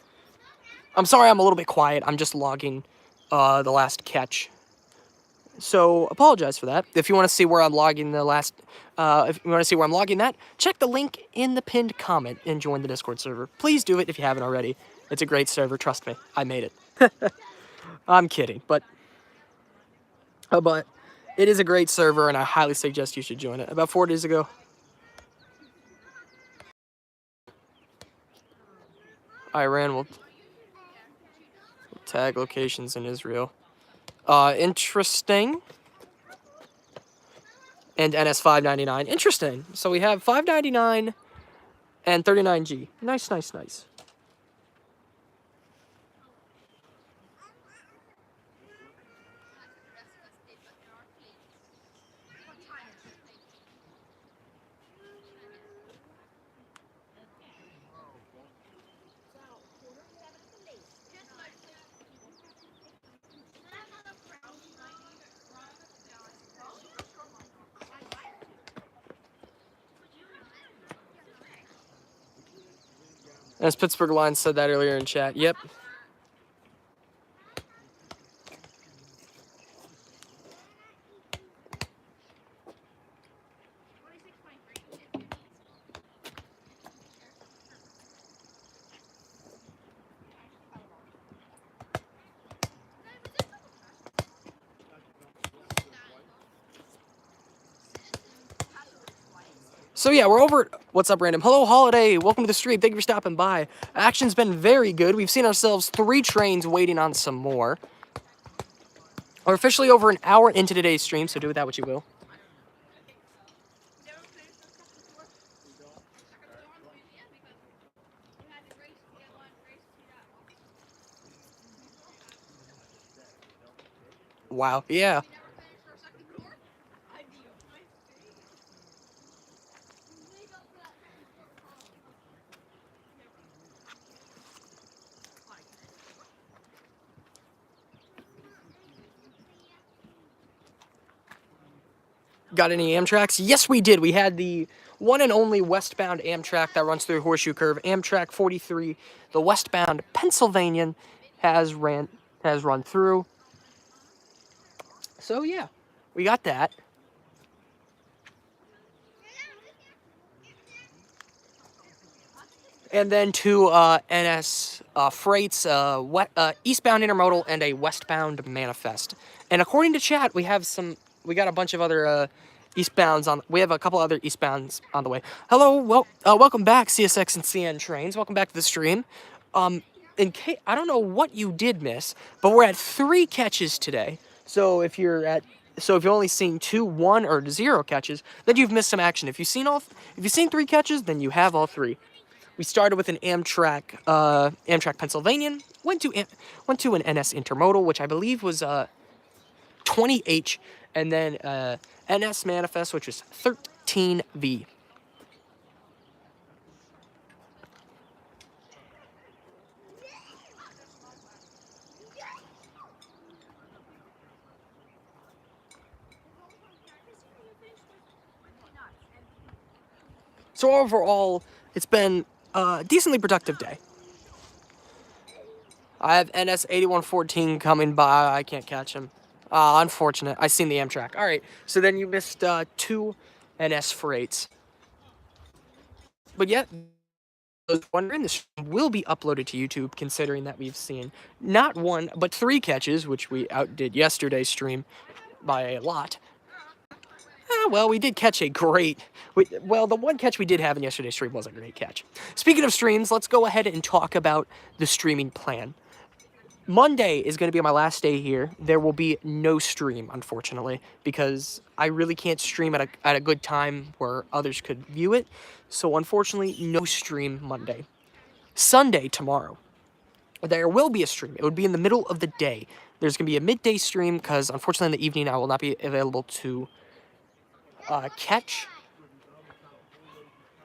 I'm sorry I'm a little bit quiet. I'm just logging the last catch. So apologize for that. If you want to see where I'm logging the last, if you want to see where I'm logging that, check the link in the pinned comment and join the Discord server. Please do it if you haven't already. It's a great server. Trust me, I made it. I'm kidding, but it is a great server, and I highly suggest you should join it. About 4 days ago. Iran will tag locations in Israel. Interesting. And NS 599. Interesting. So we have 599 and 39G. Nice, nice, nice. As Pittsburgh Lions said that earlier in chat. Yep. So yeah, we're over. What's up, random? Hello, Holiday. Welcome to the stream. Thank you for stopping by. Action's been very good. We've seen ourselves 3 trains waiting on some more. We're officially over an hour into today's stream, so do with that what you will. Wow. Yeah. Got any Amtraks? Yes, we did. We had the one and only westbound Amtrak that runs through Horseshoe Curve. Amtrak 43, the westbound Pennsylvanian, has run through. So yeah, we got that. And then 2 NS freights, eastbound Intermodal and a westbound Manifest. And according to chat, we got a bunch of other eastbounds we have a couple other eastbounds on the way. Hello, welcome back, CSX and CN trains. Welcome back to the stream. In case, I don't know what you did miss, but we're at 3 catches today. So if you've only seen 2, 1, or 0 catches, then you've missed some action. If you've seen 3 catches, then you have all 3. We started with an Amtrak Pennsylvanian, went to an NS Intermodal, which I believe was 20H, and then NS Manifest, which was 13V. So overall, it's been a decently productive day. I have NS 8114 coming by. I can't catch him. Unfortunate. I seen the Amtrak. All right. So then you missed 2 NS freights. But yeah, those wondering, this will be uploaded to YouTube, considering that we've seen not one, but 3 catches, which we outdid yesterday's stream by a lot. Well, we did catch a great... well, the one catch we did have in yesterday's stream was a great catch. Speaking of streams, let's go ahead and talk about the streaming plan. Monday is going to be my last day here. There will be no stream, unfortunately, because I really can't stream at a good time where others could view it. So, unfortunately, no stream Monday. Sunday, tomorrow, there will be a stream. It would be in the middle of the day. There's going to be a midday stream because, unfortunately, in the evening, I will not be available to catch.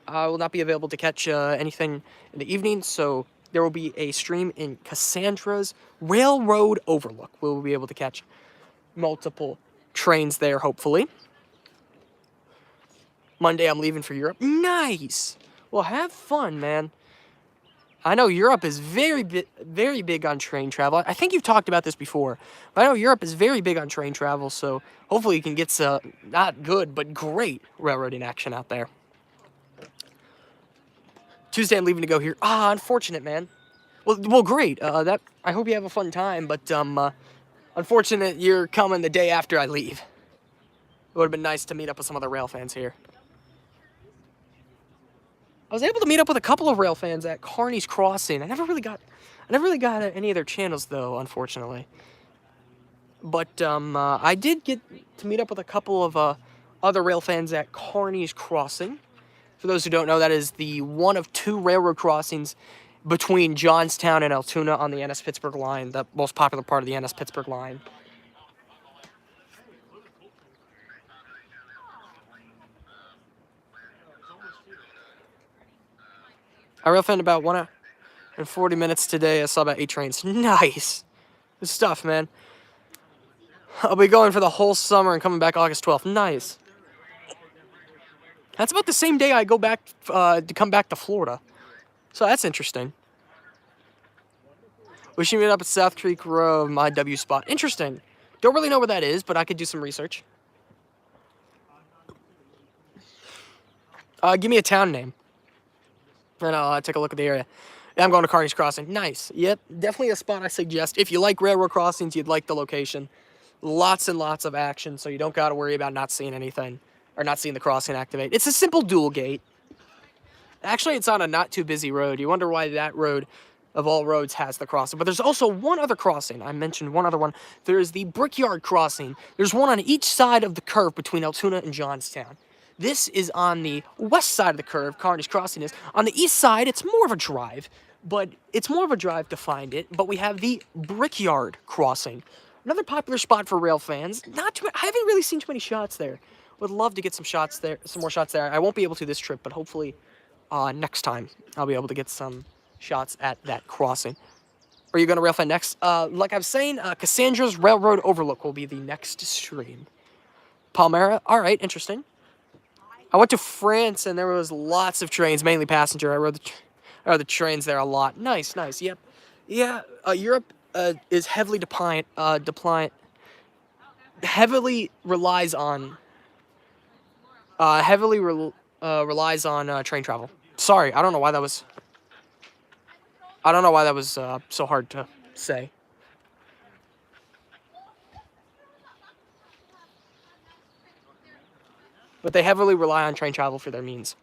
I will not be available to catch anything in the evening, so there will be a stream in Cassandra's Railroad Overlook. We'll be able to catch multiple trains there, hopefully. Monday, I'm leaving for Europe. Nice! Well, have fun, man. I know Europe is very big on train travel. I think you've talked about this before, but I know Europe is very big on train travel, so hopefully you can get some, not good, but great railroading action out there. Tuesday, I'm leaving to go here. Unfortunate, man. Well, great. I hope you have a fun time, but unfortunate you're coming the day after I leave. It would have been nice to meet up with some other rail fans here. I was able to meet up with a couple of rail fans at Kearney's Crossing. I never really got any of their channels though, unfortunately. But I did get to meet up with a couple of other rail fans at Kearney's Crossing. For those who don't know, that is the one of 2 railroad crossings between Johnstown and Altoona on the Ennis-Pittsburgh line, the most popular part of the Ennis-Pittsburgh line. I railfanned about 1 hour and 40 minutes today. I saw about 8 trains. Nice. Good stuff, man. I'll be going for the whole summer and coming back August 12th. Nice. That's about the same day I go back to come back to Florida. So that's interesting. We should meet up at South Creek Road, my W spot. Interesting. Don't really know where that is, but I could do some research. Give me a town name. And I'll take a look at the area. Yeah, I'm going to Kearney's Crossing. Nice. Yep, definitely a spot I suggest. If you like railroad crossings, you'd like the location. Lots and lots of action, so you don't got to worry about not seeing anything. Or not seeing the crossing activate. It's a simple dual gate. Actually, it's on a not too busy road. You wonder why that road, of all roads, has the crossing. But there's also one other crossing. I mentioned one other one. There's the Brickyard Crossing. There's one on each side of the curve between Altoona and Johnstown. This is on the west side of the curve, Kearney's Crossing is. On the east side, it's more of a drive. But it's more of a drive to find it. But we have the Brickyard Crossing. Another popular spot for rail fans. I haven't really seen too many shots there. Would love to get some shots there, some more shots there. I won't be able to this trip, but hopefully next time I'll be able to get some shots at that crossing. Are you going to railfan next? Like I was saying, Cassandra's Railroad Overlook will be the next stream. Palmyra, all right, interesting. I went to France and there was lots of trains, mainly passenger. I rode the trains there a lot. Nice, nice. Yep. Yeah. Europe is heavily heavily relies on. Relies on train travel. Sorry, I don't know why that was. I don't know why that was so hard to say. But they heavily rely on train travel for their means.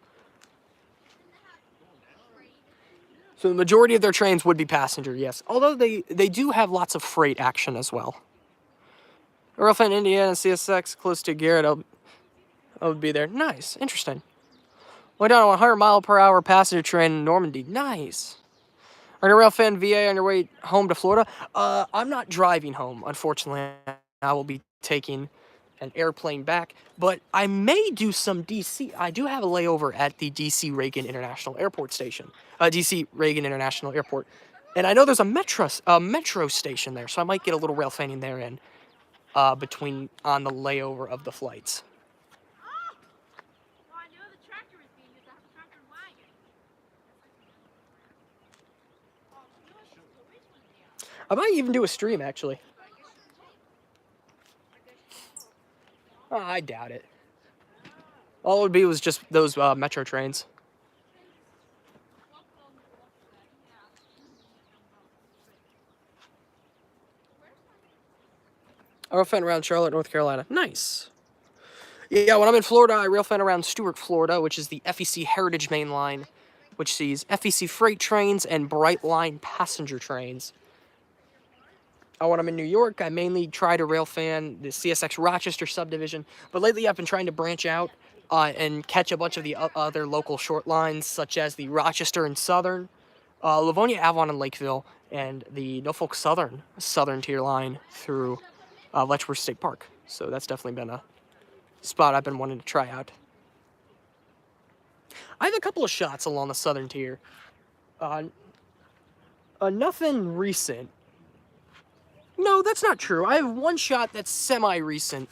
So the majority of their trains would be passenger, yes. Although they do have lots of freight action as well. Railfan, Indiana, CSX, close to Garrett. I'll be there. Nice. Interesting. Went down a 100-mile-per-hour passenger train in Normandy. Nice. Are you a Railfan VA on your way home to Florida? I'm not driving home, unfortunately. I will be taking an airplane back. But I may do some DC. I do have a layover at the DC Reagan International Airport station. DC Reagan International Airport. And I know there's a metro station there, so I might get a little railfanning there in between on the layover of the flights. I might even do a stream, actually. Oh, I doubt it. All it would be was just those metro trains. I railfan around Charlotte, North Carolina. Nice. Yeah, when I'm in Florida, I railfan around Stuart, Florida, which is the FEC Heritage Main Line, which sees FEC freight trains and Bright Line passenger trains. When I'm in New York, I mainly try to railfan the CSX Rochester subdivision, but lately I've been trying to branch out and catch a bunch of the other local short lines, such as the Rochester and Southern, Livonia, Avon, and Lakeville, and the Norfolk Southern tier line through Letchworth State Park. So that's definitely been a spot I've been wanting to try out. I have a couple of shots along the Southern tier. Nothing recent. No, that's not true. I have one shot that's semi-recent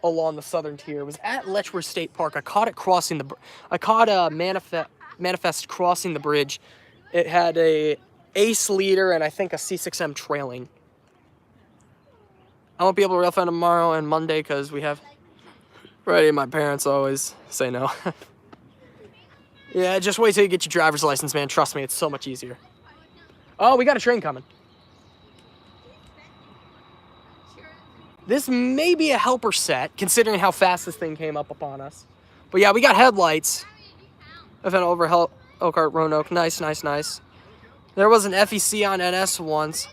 along the Southern tier. It was at Letchworth State Park. I caught it crossing the. I caught a manifest crossing the bridge. It had a Ace leader and I think a C6M trailing. I won't be able to railfan tomorrow and Monday because we have. Right, my parents always say no. Yeah, just wait till you get your driver's license, man. Trust me, it's so much easier. Oh, we got a train coming. This may be a helper set, considering how fast this thing came up upon us. But yeah, we got headlights. I've had over Elkhart, Roanoke. Nice, nice, nice. There was an FEC on NS once.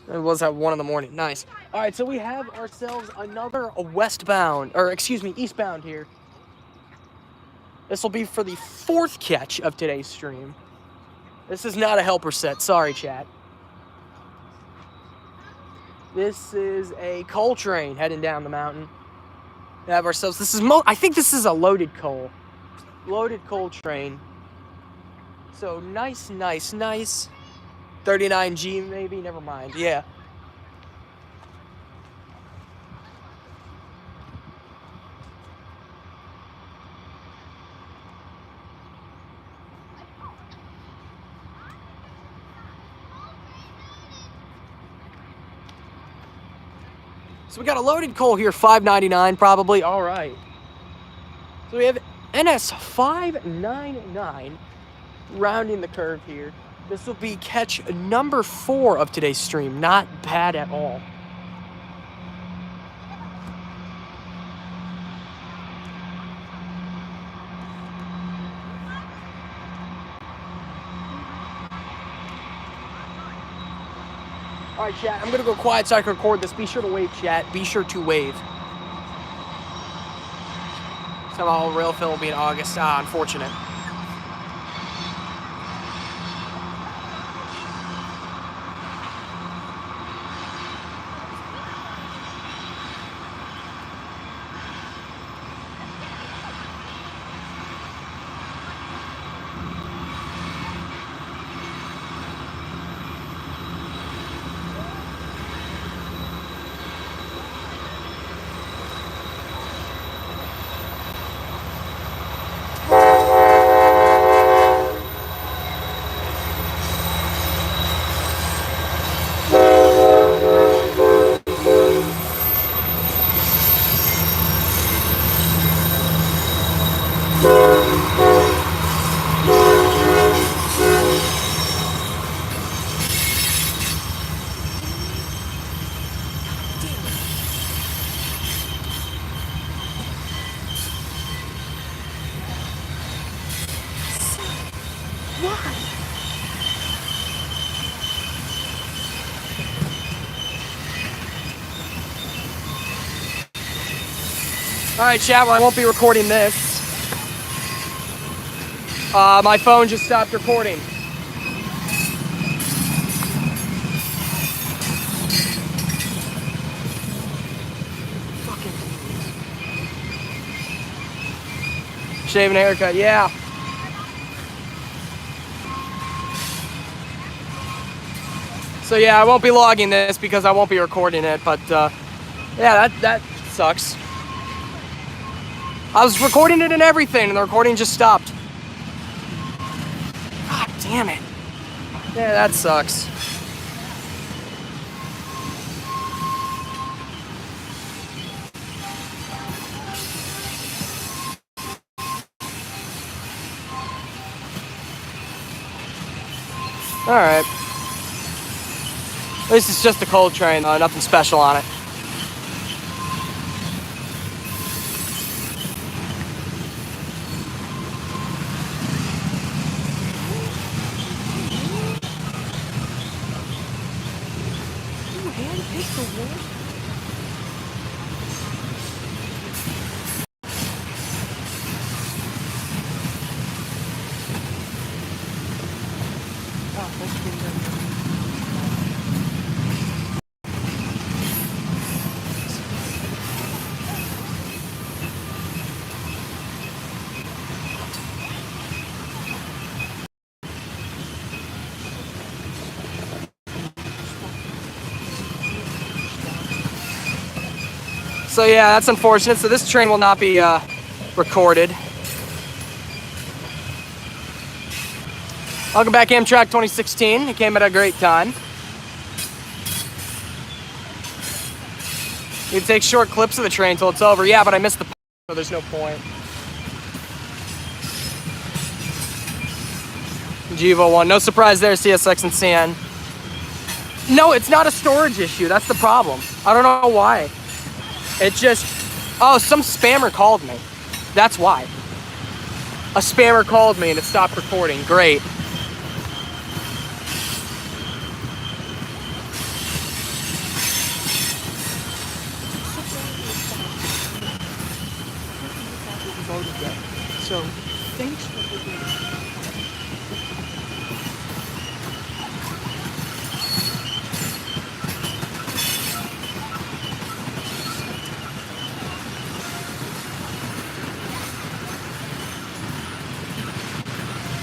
It was at 1 in the morning. Nice. All right, so we have ourselves another eastbound here. This will be for the 4th catch of today's stream. This is not a helper set. Sorry, chat. This is a coal train heading down the mountain. We have ourselves. I think this is a loaded coal train. So nice, nice, nice. 39G maybe. Never mind. Yeah. So we got a loaded coal here, $5.99 probably. All right. So we have NS 599 rounding the curve here. This will be catch number 4 of today's stream. Not bad at all. All right, chat, I'm going to go quiet so I can record this. Be sure to wave, chat. Be sure to wave. Somehow railfill will be in August. Unfortunate. Alright, chat, well, I won't be recording this. My phone just stopped recording. Shaving haircut, yeah. So yeah, I won't be logging this because I won't be recording it, but yeah, that sucks. I was recording it and everything, and the recording just stopped. God damn it. Yeah, that sucks. Alright. This is just a coal train, though, nothing special on it. So yeah, that's unfortunate. So this train will not be recorded. Welcome back, Amtrak 2016. It came at a great time. You can take short clips of the train till it's over. Yeah, but I missed the so there's no point. Gevo 1. No surprise there, CSX and CN. No, it's not a storage issue. That's the problem. I don't know why. It just... Oh, some spammer called me. That's why. A spammer called me and it stopped recording. Great. So, thanks for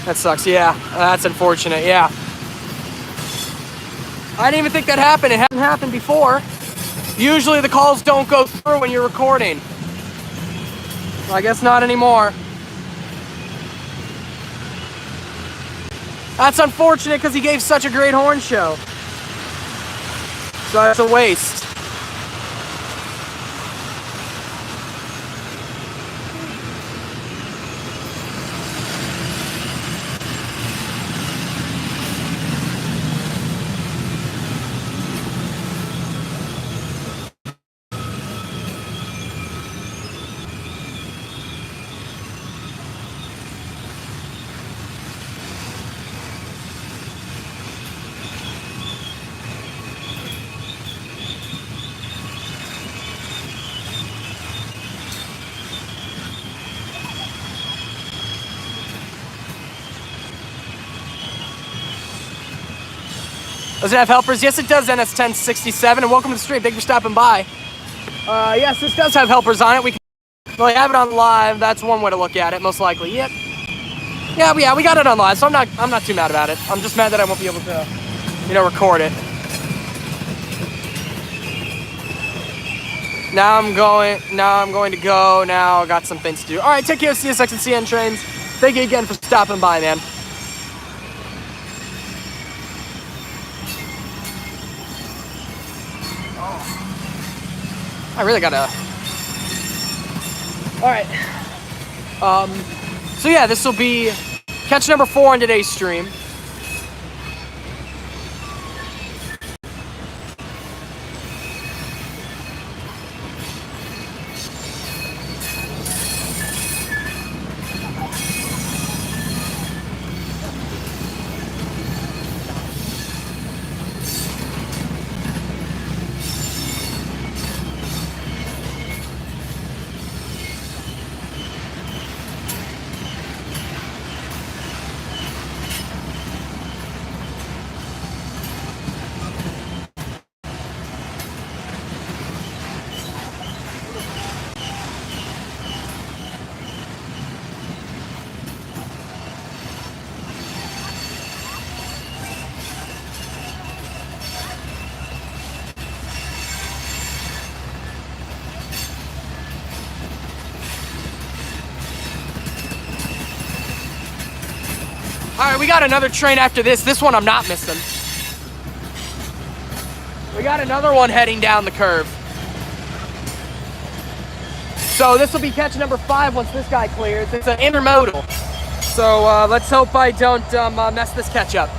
That sucks, yeah. That's unfortunate, yeah. I didn't even think that happened. It hasn't happened before. Usually the calls don't go through when you're recording. Well, I guess not anymore. That's unfortunate because he gave such a great horn show. So that's a waste. Does it have helpers? Yes, it does, NS1067, and welcome to the stream. Thank you for stopping by. Yes, this does have helpers on it. We have it on live. That's one way to look at it, most likely. Yep. Yeah, we got it on live, so I'm not too mad about it. I'm just mad that I won't be able to, record it. Now I'm going to go. Now I got some things to do. All right, take care of CSX and CN trains. Thank you again for stopping by, man. I really gotta... Alright. So yeah, this will be catch number 4 on today's stream. Alright, we got another train after this. This one I'm not missing. We got another one heading down the curve. So this will be catch number 5 once this guy clears. It's an intermodal. So let's hope I don't mess this catch up.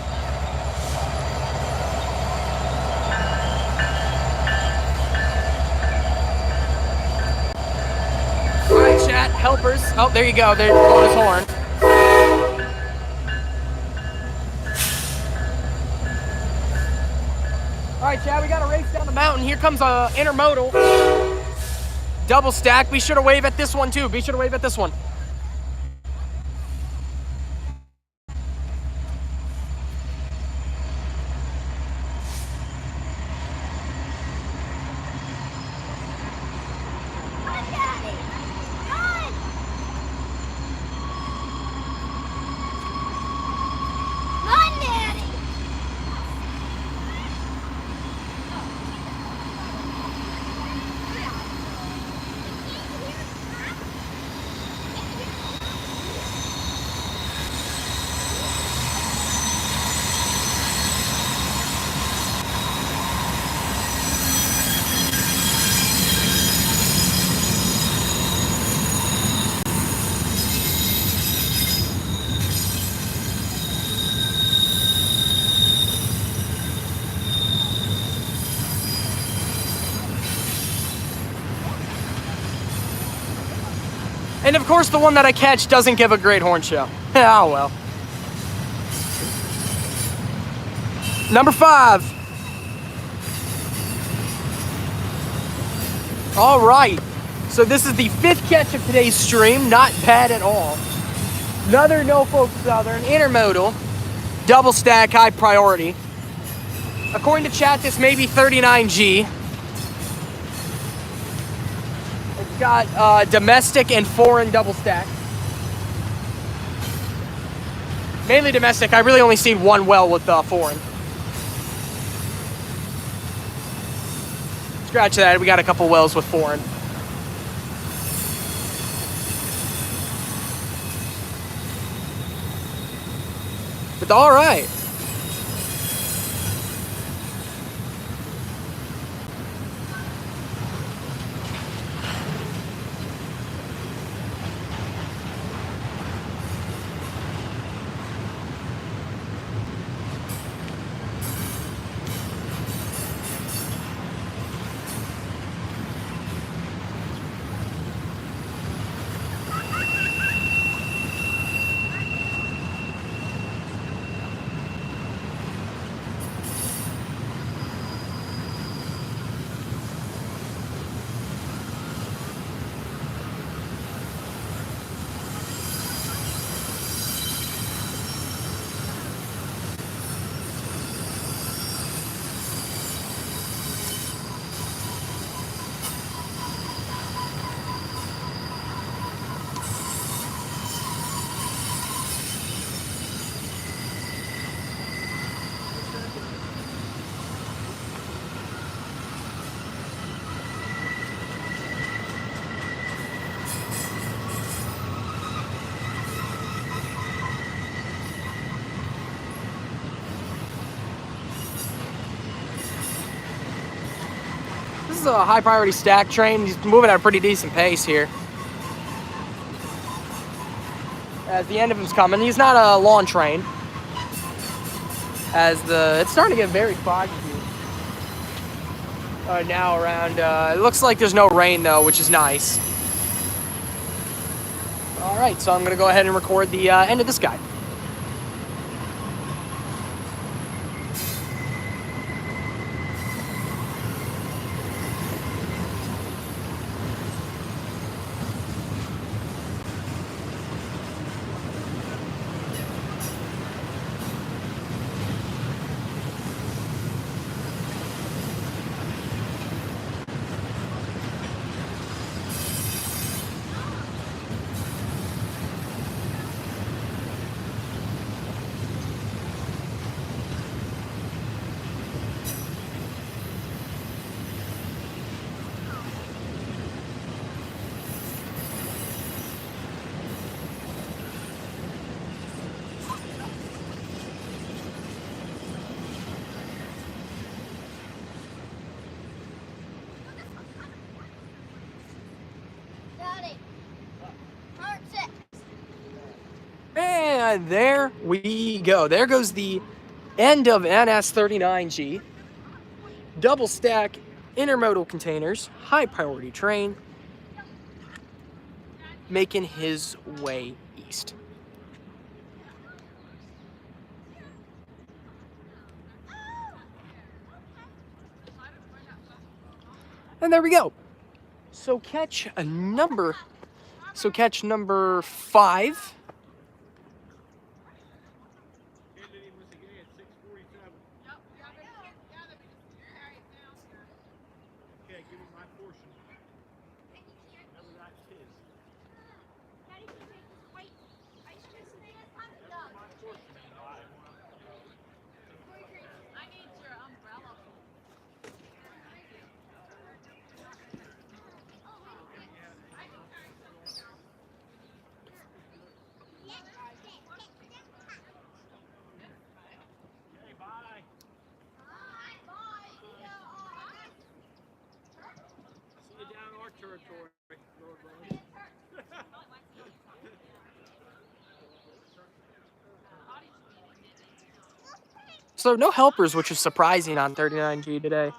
Alright, chat, helpers. Oh, there you go. They're blowing his horn. All right, Chad, we got a race down the mountain. Here comes a intermodal double stack. Be sure to wave at this one too. Be sure to wave at this one. Run, Daddy! Run! Run, Daddy! And of course, the one that I catch doesn't give a great horn show. Oh well. Number 5. All right. So this is the 5th catch of today's stream. Not bad at all. Another Norfolk Southern intermodal double stack high priority. According to chat, this may be 39G. It's got domestic and foreign double stack. Mainly domestic. I really only seen one well with foreign. Scratch that. We got a couple wells with foreign. But all right. This is a high priority stack train. He's moving at a pretty decent pace here. As the end of him's coming. He's not a long train. It's starting to get very foggy here. Now around, it looks like there's no rain though, which is nice. All right, so I'm gonna go ahead and record the end of this guy. Daddy. Part 6. And there we go. There goes the end of NS39G. Double stack intermodal containers, high priority train, making his way east. And there we go. So catch number 5. Ended him with again at 6:47. Okay, give him my portion. Remember that's his. That's my portion. I need your umbrella. Okay, bye. See you down our territory, Lord willing. So no helpers, which is surprising on 39G today.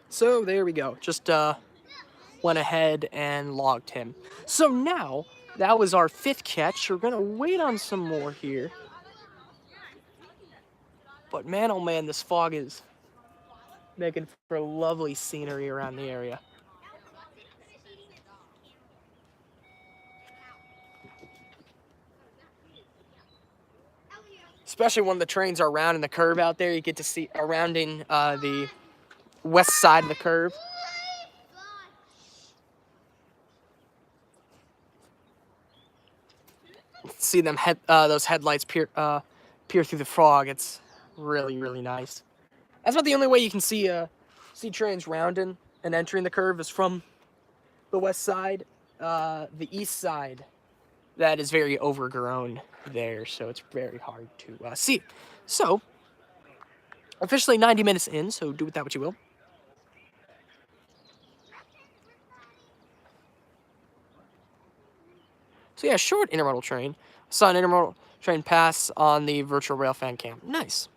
So there we go. Just went ahead and logged him. So now, that was our 5th catch. We're going to wait on some more here. But man, oh man, this fog is making for lovely scenery around the area. Especially when the trains are rounding the curve out there, you get to see rounding the west side of the curve. See them those headlights peer through the fog. It's really, really nice. That's about the only way you can see trains rounding and entering the curve is from the west side. The east side, that is very overgrown there, so it's very hard to see. So, officially 90 minutes in, so do with that what you will. So yeah, short intermodal train. Saw an intermodal train pass on the virtual railfan cam. Nice.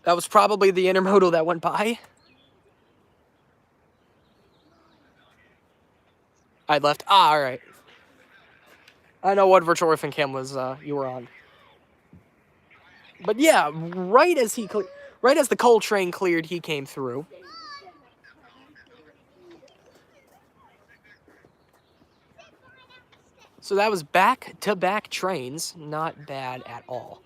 That was probably the intermodal that went by. I left. Ah, all right. I know what virtual railfan cam was you were on. But yeah, right as the coal train cleared, he came through. So that was back-to-back trains. Not bad at all.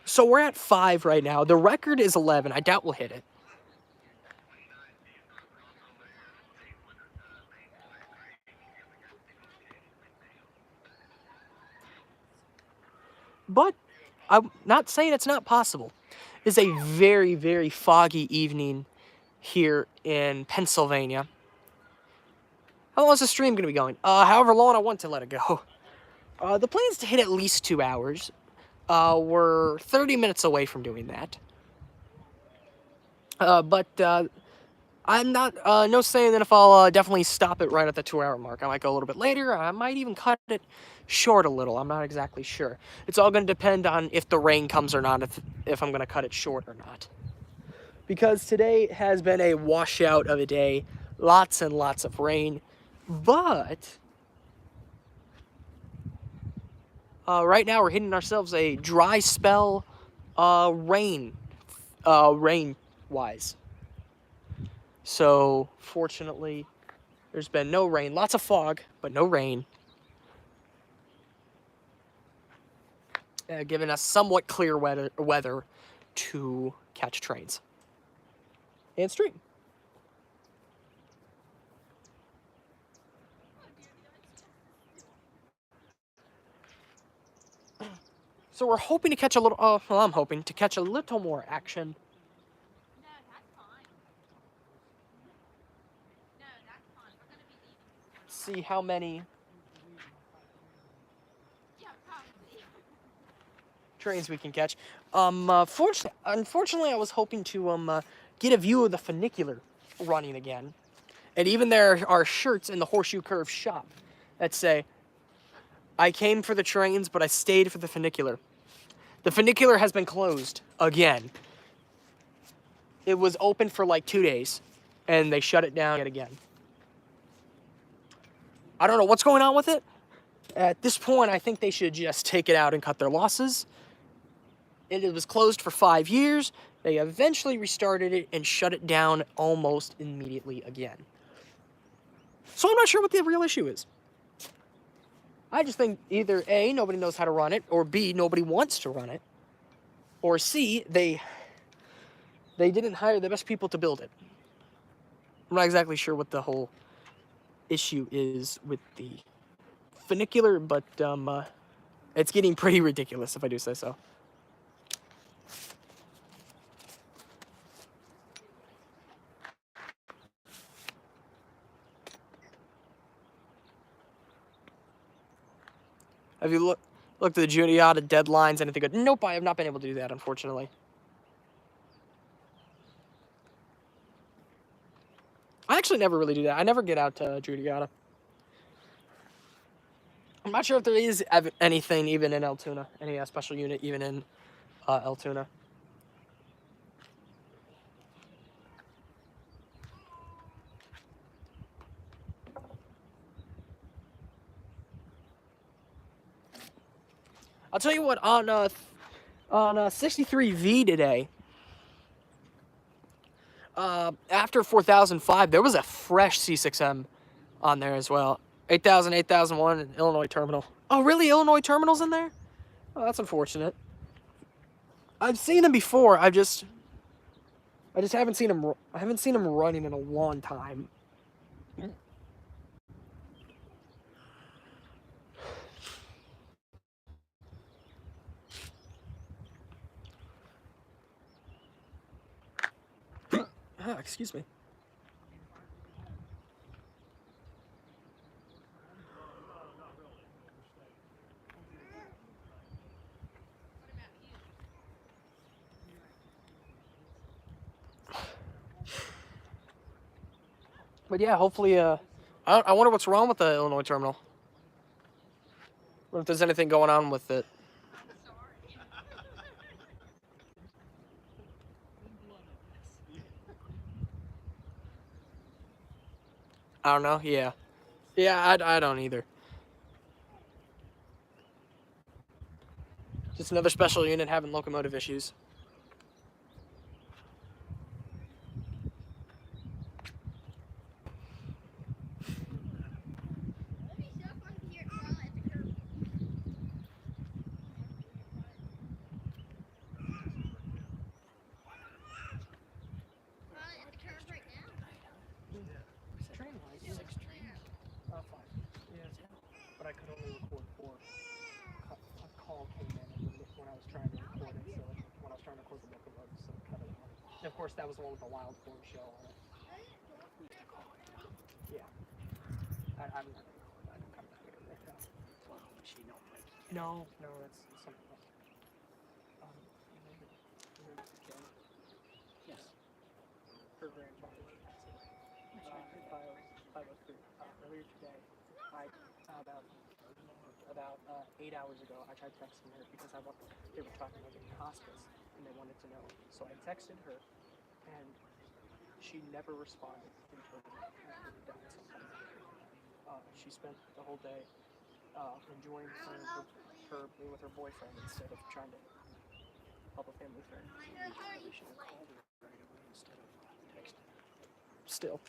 So we're at 5 right now. The record is 11. I doubt we'll hit it. But I'm not saying it's not possible. It's a very, very foggy evening here in Pennsylvania. How long is the stream going to be going? However long I want to let it go. The plan is to hit at least 2 hours. We're 30 minutes away from doing that. But I'm not, no saying that if I'll definitely stop it right at the 2-hour mark. I might go a little bit later. I might even cut it short a little. I'm not exactly sure. It's all going to depend on if the rain comes or not, if I'm going to cut it short or not. Because today has been a washout of a day. Lots and lots of rain. But right now we're hitting ourselves a dry spell rain-wise. So, fortunately, there's been no rain. Lots of fog, but no rain. Giving us somewhat clear weather to catch trains and stream. So we're hoping to catch a little, well, I'm hoping to catch a little more action. No, that's fine. No, that's fine. We're gonna be leaving. See how many. Yeah, probably. trains we can catch. Unfortunately, I was hoping to get a view of the funicular running again. And even there are shirts in the Horseshoe Curve shop that say, I came for the trains, but I stayed for the funicular. The funicular has been closed again. It was open for like 2 days, and they shut it down yet again. I don't know what's going on with it. At this point, I think they should just take it out and cut their losses. It was closed for 5 years. They eventually restarted it and shut it down almost immediately again. So I'm not sure what the real issue is. I just think either A, nobody knows how to run it, or B, nobody wants to run it, or C, they didn't hire the best people to build it. I'm not exactly sure what the whole issue is with the funicular, but it's getting pretty ridiculous, if I do say so. Have you looked at the Juniata deadlines, anything good? Nope, I have not been able to do that, unfortunately. I actually never really do that. I never get out to Juniata. I'm not sure if there is anything even in Altoona, any special unit even in Altoona. I'll tell you what, on 63V today, after 4005, there was a fresh C6M on there as well. 8000, 8001, and Illinois Terminal. Oh, really? Illinois Terminal's in there? Oh, that's unfortunate. I've seen them before. I just haven't seen them. I haven't seen them running in a long time. Excuse me. But yeah, hopefully, I wonder what's wrong with the Illinois terminal. Or if there's anything going on with it. I don't know. Yeah. Yeah, I don't either. Just another special unit having locomotive issues. But I could only record 4. A call came in when I was trying to record it, so when I was trying to record the locomotive, so cut it out. And of course, that was the one with the wild form show on it. Yeah. I'm not going to record that. I'm coming out here right now. No, that's something else. Yes. Her grandfather. 503. Earlier today, about 8 hours ago, I tried texting her because they were talking about getting hospice, and they wanted to know. So I texted her, and she never responded until we done something. She spent the whole day enjoying her being with her boyfriend instead of trying to help a family friend. Maybe she should have called her right away instead of texting her. Still.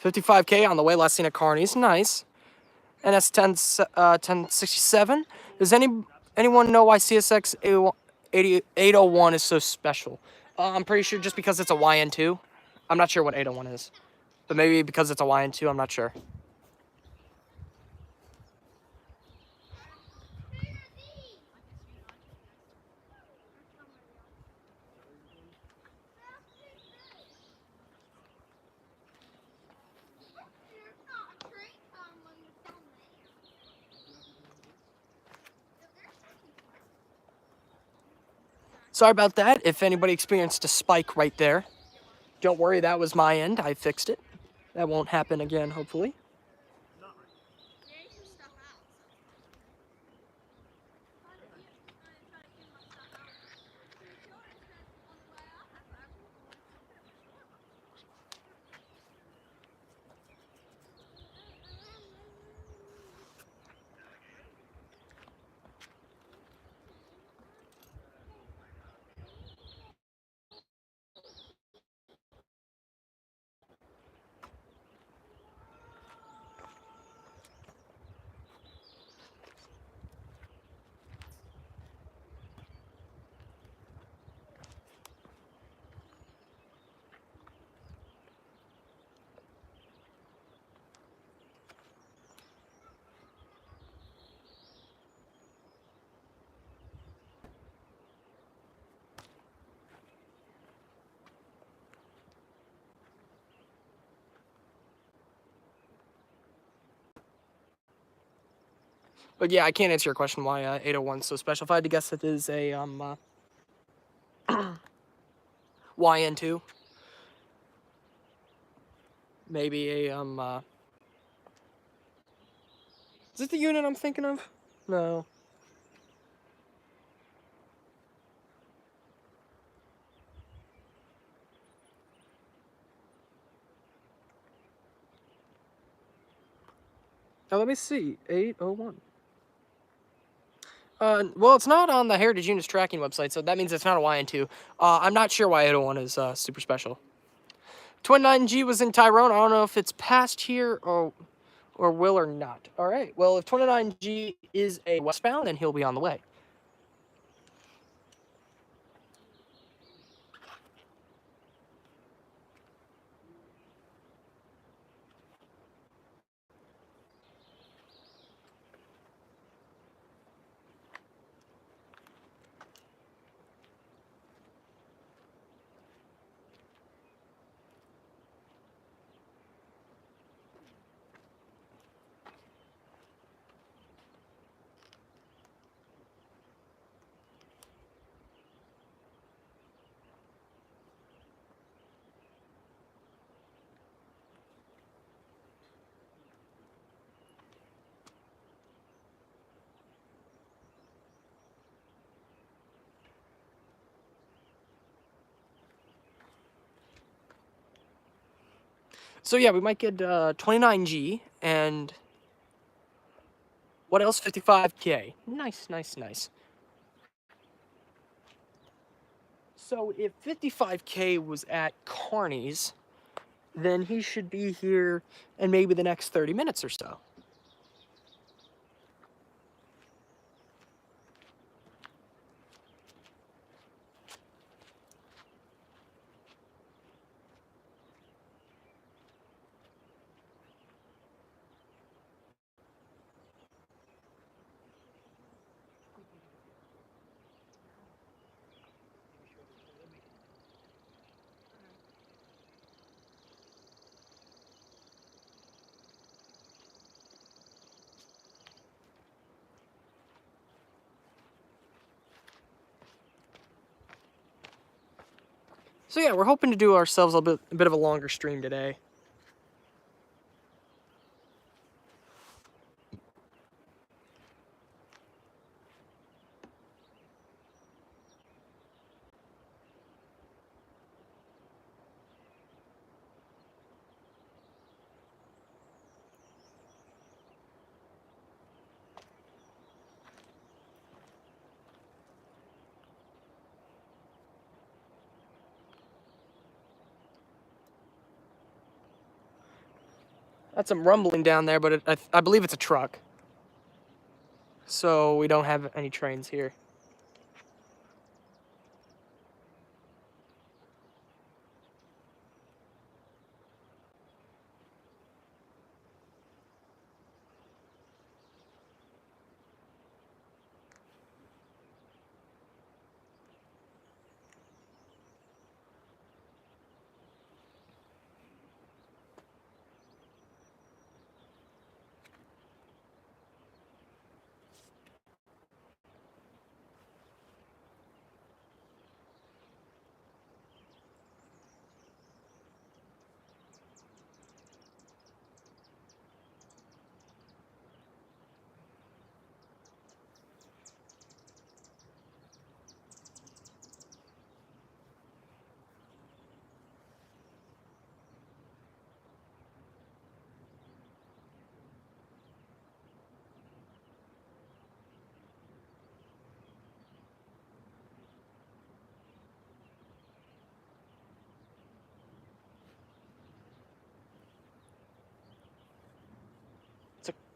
55K on the way, last seen at Carney's. Nice. NS 1067. Does anyone know why CSX 801 is so special? I'm pretty sure just because it's a YN2. I'm not sure what 801 is. But maybe because it's a YN2, I'm not sure. Sorry about that. If anybody experienced a spike right there, don't worry, that was my end. I fixed it. That won't happen again, hopefully. But yeah, I can't answer your question why 801 is so special. If I had to guess, it is a YN2. Maybe a is it the unit I'm thinking of? No. Now let me see. 801. Well, it's not on the Heritage Units tracking website, so that means it's not a YN2. I'm not sure why 801 is super special. 29G was in Tyrone. I don't know if it's past here or will or not. All right. Well, if 29G is a westbound, then he'll be on the way. So yeah, we might get 29G and what else? 55K. Nice, nice, nice. So if 55K was at Carney's, then he should be here in maybe the next 30 minutes or so. So yeah, we're hoping to do ourselves a bit of a longer stream today. That's some rumbling down there, but I believe it's a truck. So we don't have any trains here.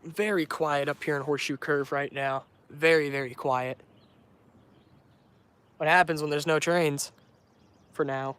Very quiet up here in Horseshoe Curve right now. Very, very quiet. What happens when there's no trains? For now.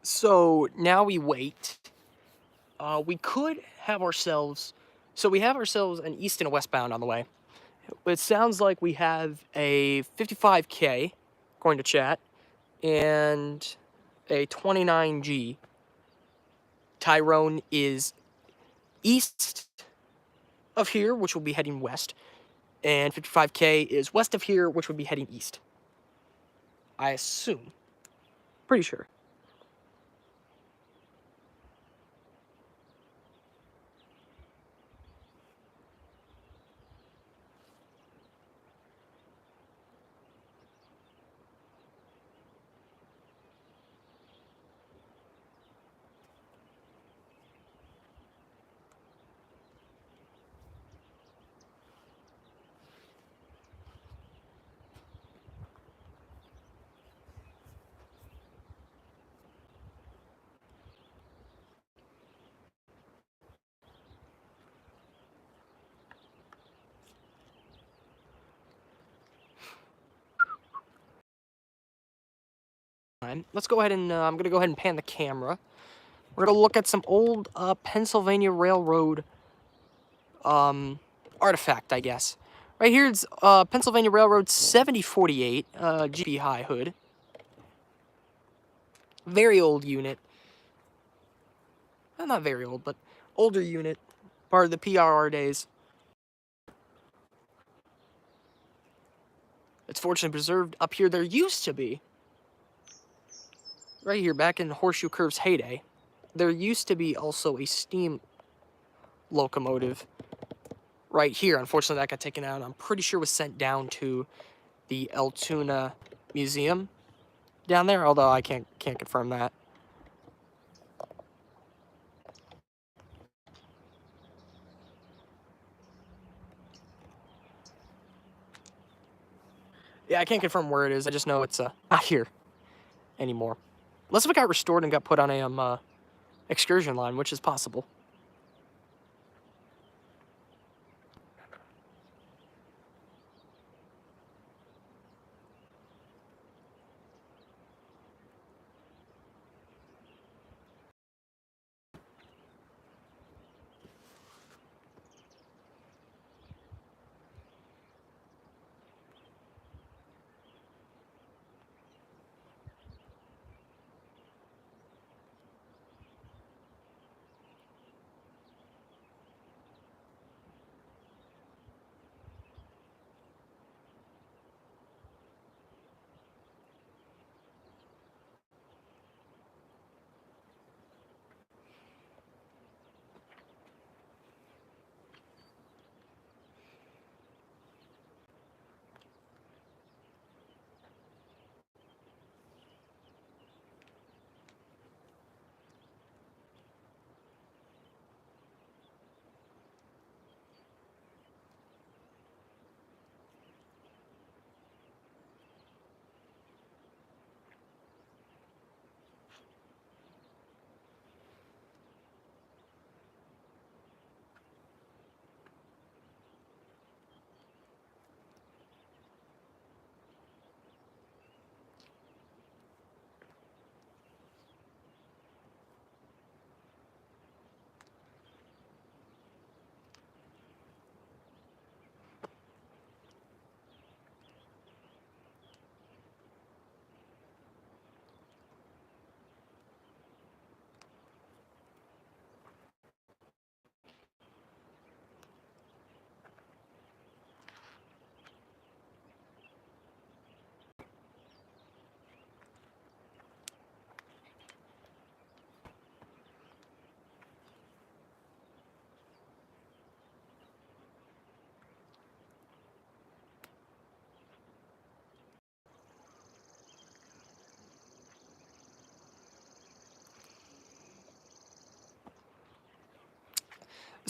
So now we wait. We could have ourselves. So we have ourselves an east and a westbound on the way. It sounds like we have a 55K, according to chat, and a 29G. Tyrone is east of here, which will be heading west, and 55K is west of here, which would be heading east. I assume. Pretty sure. Let's go ahead and I'm gonna go ahead and pan the camera. We're gonna look at some old Pennsylvania Railroad artifact, I guess. Right here it's Pennsylvania Railroad 7048 GP high hood. Very old unit. Well, not very old, but older unit. Part of the PRR days. It's fortunately preserved up here. There used to be, right here, back in Horseshoe Curve's heyday, there used to be also a steam locomotive right here. Unfortunately, that got taken out. I'm pretty sure was sent down to the Altoona Museum down there, although I can't confirm that. Yeah, I can't confirm where it is. I just know it's not here anymore. Unless if it got restored and got put on a excursion line, which is possible.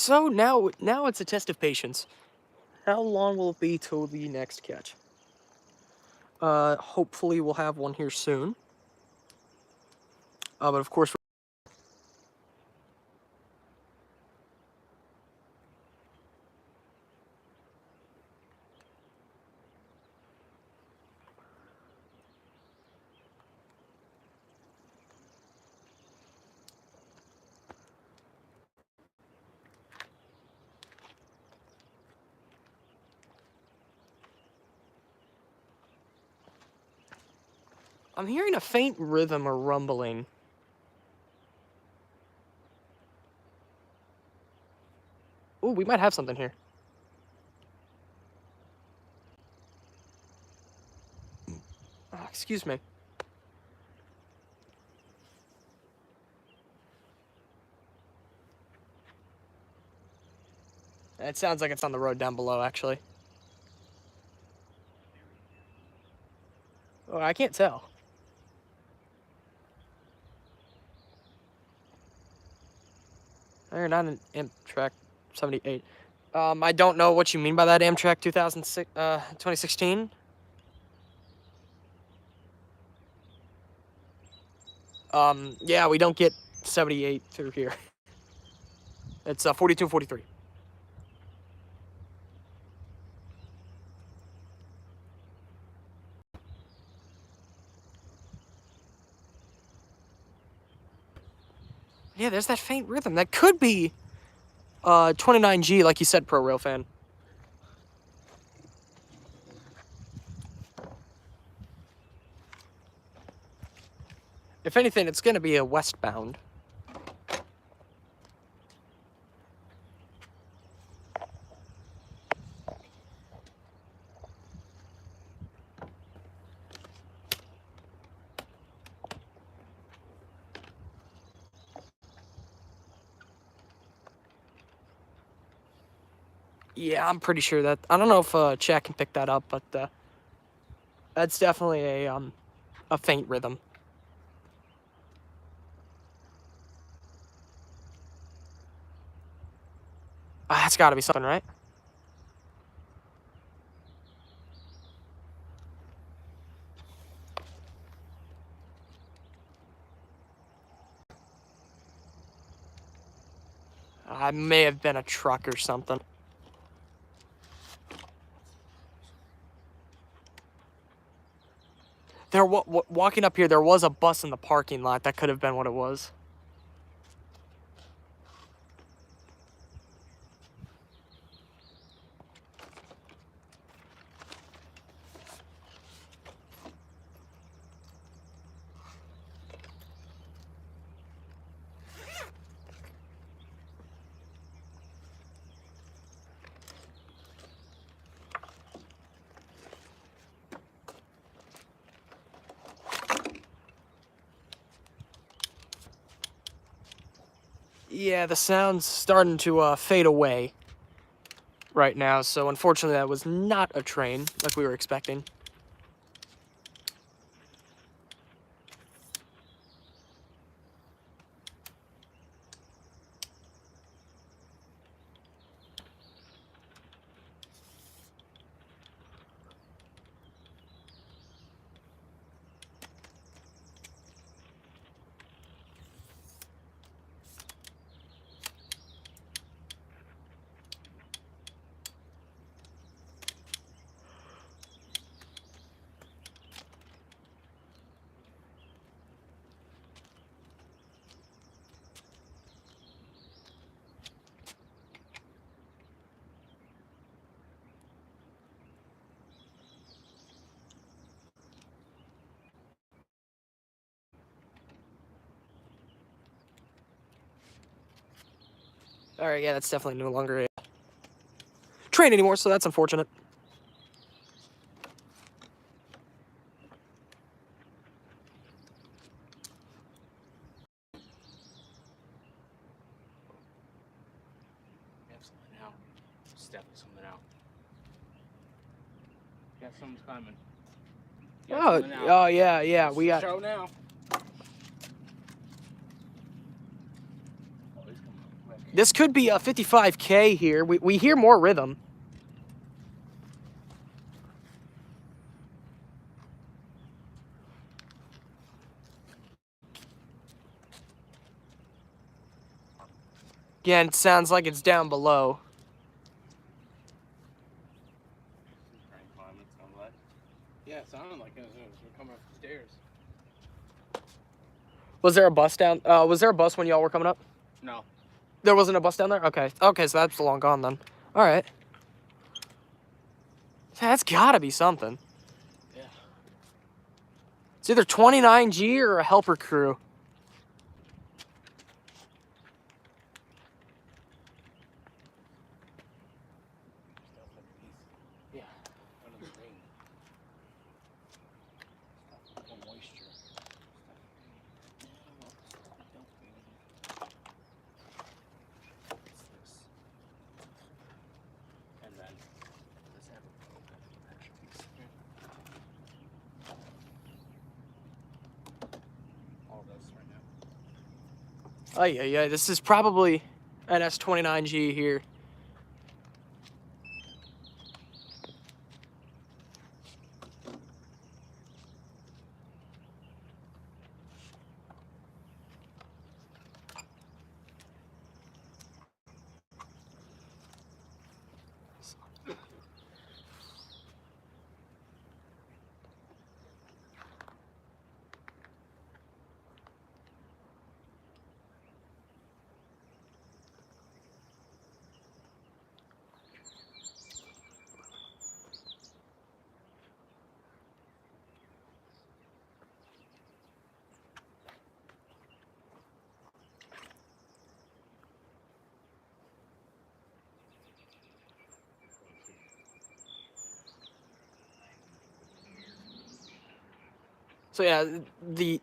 So now it's a test of patience. How long will it be till the next catch? Hopefully we'll have one here soon. But of course. I'm hearing a faint rhythm or rumbling. Ooh, we might have something here. Excuse me. It sounds like it's on the road down below, actually. Oh, I can't tell. They're not an Amtrak 78. I don't know what you mean by that, Amtrak 2016. Yeah, we don't get 78 through here. It's 42 and 43. Yeah, there's that faint rhythm. That could be 29G, like you said, Pro Railfan. If anything, it's going to be a westbound. Yeah, I'm pretty sure that. I don't know if chat can pick that up, but that's definitely a faint rhythm. That's got to be something, right? I may have been a truck or something. There, walking up here, there was a bus in the parking lot. That could have been what it was. Yeah, the sound's starting to fade away right now, so unfortunately that was not a train like we were expecting. Alright, yeah, that's definitely no longer a train anymore, so that's unfortunate. We have something out. It's definitely something out. Yeah, something's coming. Oh, yeah, we got... Show now. Oh, he's coming up quick. This could be a 55K here. We hear more rhythm. Again, it sounds like it's down below. Yeah, it sounded like it was coming up the stairs. Was there a bus down? Was there a bus when y'all were coming up? No. There wasn't a bus down there? Okay. Okay, so that's long gone then. All right. That's gotta be something. Yeah. It's either 29G or a helper crew. Yeah. Under the rain. More moisture. And then let's have a extra piece here. All this right now. Oh yeah. This is probably an S29G here. So yeah,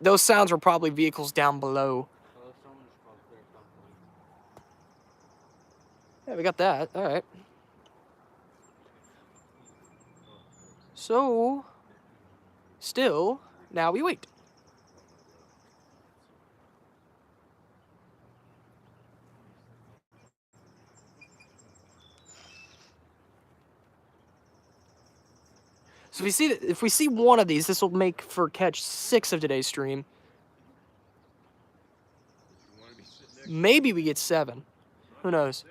those sounds were probably vehicles down below. Yeah, we got that. All right. So, still, now we wait. So if we see one of these, this will make for catch 6 of today's stream. Maybe we get 7. Who knows?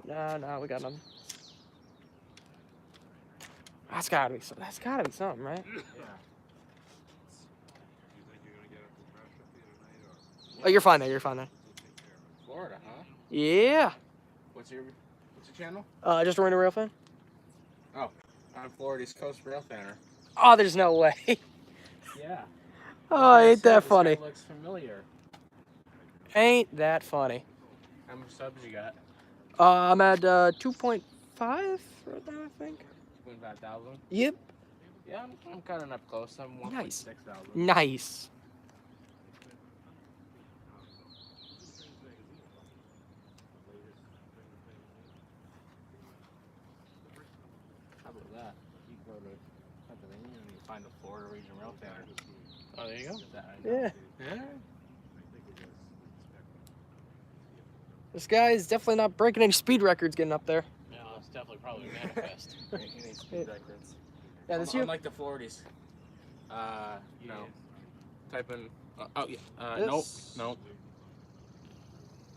No, we got nothing. That's gotta be something, right? Yeah. Oh, you're fine there. You're fine there. Florida, huh? Yeah. What's your channel? Just running a Railfan. Oh, I'm Florida's Coast Railfanner. Oh, there's no way. Yeah. Oh, ain't that funny? This guy looks familiar. Ain't that funny? How much subs you got? I'm at 2.5 right now, I think. 25,000. Yep. Yeah, I'm cutting up close. I'm 1.6 Nice. thousand. Nice. How about that? You go to Pennsylvania and you find a Florida region Railfanner. Oh, there you go. Yeah. Yeah. This guy is definitely not breaking any speed records getting up there. No, it's definitely probably manifest. Any speed records. Yeah, this you. Unlike the Floridas. No. Type in. Nope. Nope.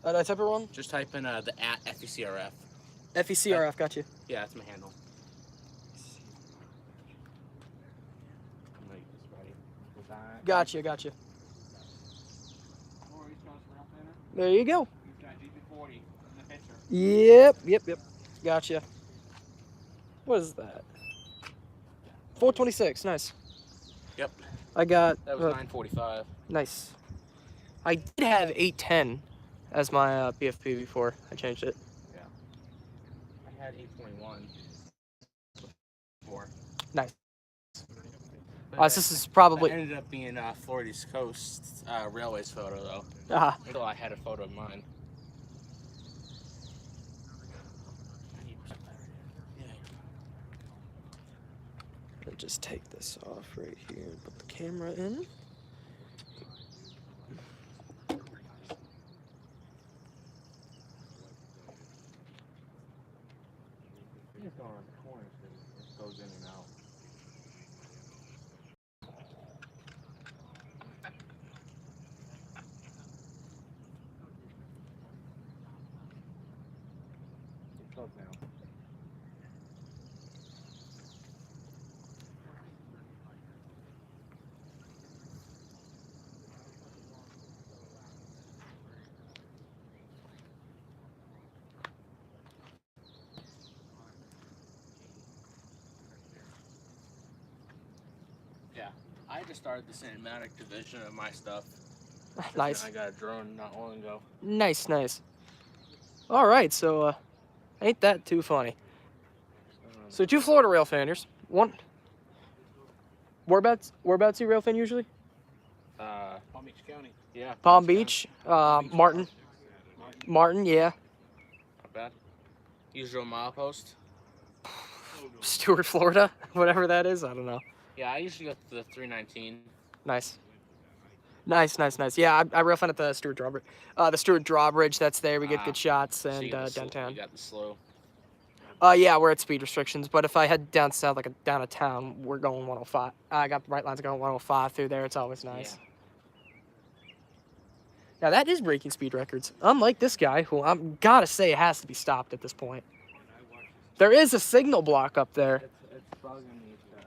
Did I type it wrong? Just type in the @FECRF. FECRF, got you. Yeah, that's my handle. Gotcha. There you go. Yep. Gotcha. What is that? 426, nice. Yep. I got... That was 945. Nice. I did have 810 as my PFP before I changed it. Yeah. I had 821 before. Nice. This is probably... It ended up being Florida's Coast Railways photo, though. Until I had a photo of mine. gonna just take this off right here and put the camera in. It's going around the corner, so it goes in and out. It's close now. Yeah, I just started the cinematic division of my stuff. Nice. I got a drone not long ago. Nice, nice. All right, so ain't that too funny? So 2 Florida Railfanners. One. Whereabouts you Railfan usually? Palm Beach County. Yeah. Palm Beach. Martin. Martin, yeah. Not bad. Usual milepost. Stuart, Florida, whatever that is. I don't know. Yeah, I usually go to the 319. Nice. Nice, nice, nice. Yeah, I railfan at the Stuart Drawbridge. The Stuart Drawbridge, that's there. We get good shots, So and you got the downtown. You got the slow. Yeah, we're at speed restrictions, but if I head down south, like down to town, we're going 105. I got the right lines going 105 through there. It's always nice. Yeah. Now that is breaking speed records. Unlike this guy, who I'm gotta say has to be stopped at this point. There is a signal block up there. It's probably gonna need drone,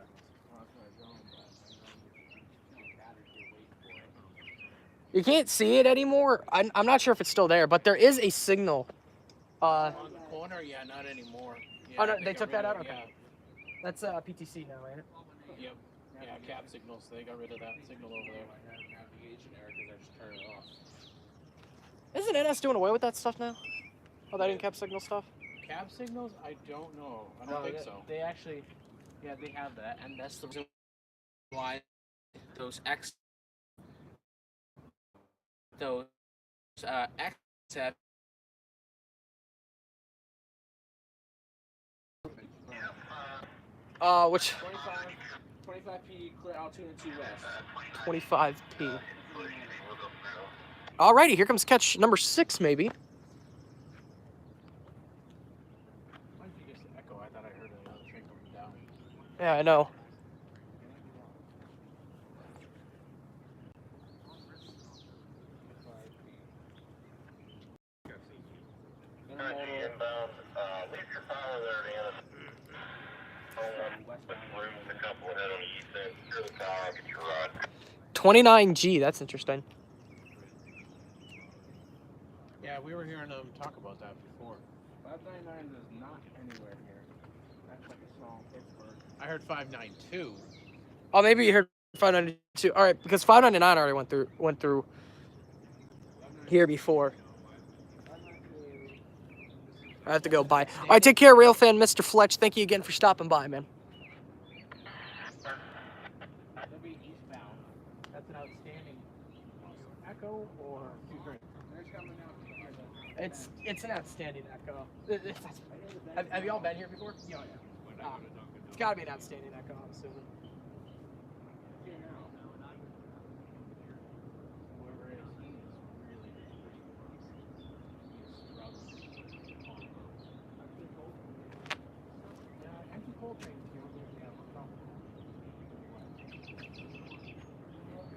but You can't see it anymore. I'm not sure if it's still there, but there is a signal. on the corner, yeah, not anymore. Yeah, Oh, no, they took that out? Okay. Yeah. That's PTC now, ain't it? Yep. Yeah, cab signals. They got rid of that signal over there. Navigation error because I just turned it off. Isn't NS doing away with that stuff now? Oh, that in-cab signal stuff? Cab signals? I don't know. I don't think so. They actually, yeah, they have that, and that's the reason why those X have. Which 25p clear altitude and 2 west. 25p. Alrighty, here comes catch number 6, maybe. Why did you just echo? I thought I heard another train coming down. Yeah, I know. Inbound, leave your power there, Dan. Room and a couple ahead on the east end. Secure the tower, I'll get your rod. 29G, that's interesting. Yeah, we were hearing them talk about that before. 599 is not anywhere here. That's like a small Pittsburgh. I heard 592. Oh, maybe you heard 592. All right, because 599 already went through here before. I have to go by. All right, take care, Railfan, Mr. Fletch. Thank you again for stopping by, man. That'll be eastbound. That's an outstanding echo or Ukraine. They're coming out. It's an outstanding echo. Have you all been here before? Yeah, yeah. It's got to be an outstanding echo, I'm assuming. Whoever it is, he is really he's struggling. Yeah, empty coal trains, you don't really have a problem.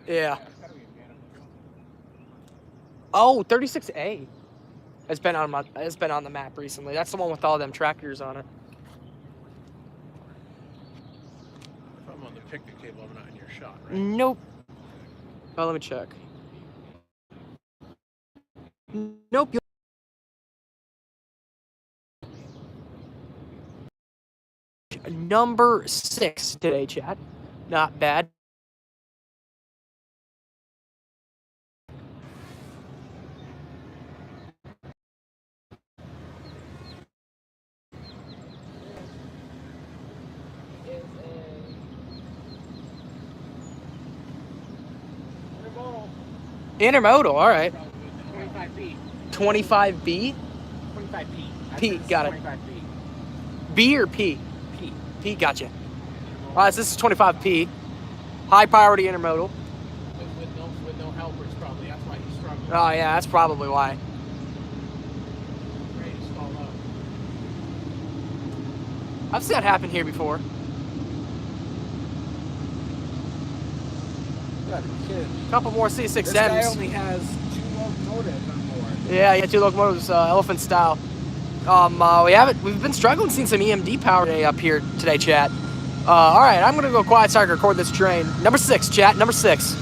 Yeah. It's gotta be a mechanical. Oh, 36A has been on the map recently. That's the one with all them tractors on it. If I'm on the picnic table, I'm not in your shot, right? Nope. Oh, let me check. Nope. Number 6 today, chat. Not bad. Intermodal, all right. 25p. 25B? 25p. P, got it. 25p. B or P? P. P, gotcha. All right, so this is 25P. High priority intermodal. With no helpers, probably. That's why he's struggling. Oh yeah, that's probably why. Ready to stall up. I've seen that happen here before. You gotta be kidding me. A couple more C6Ms. This guy only has 2 locomotives on board. Yeah, 2 locomotives, elephant style. We've been struggling seeing some EMD power today up here today, chat. All right, I'm gonna go quiet so I can record this train. Number 6, chat, number 6.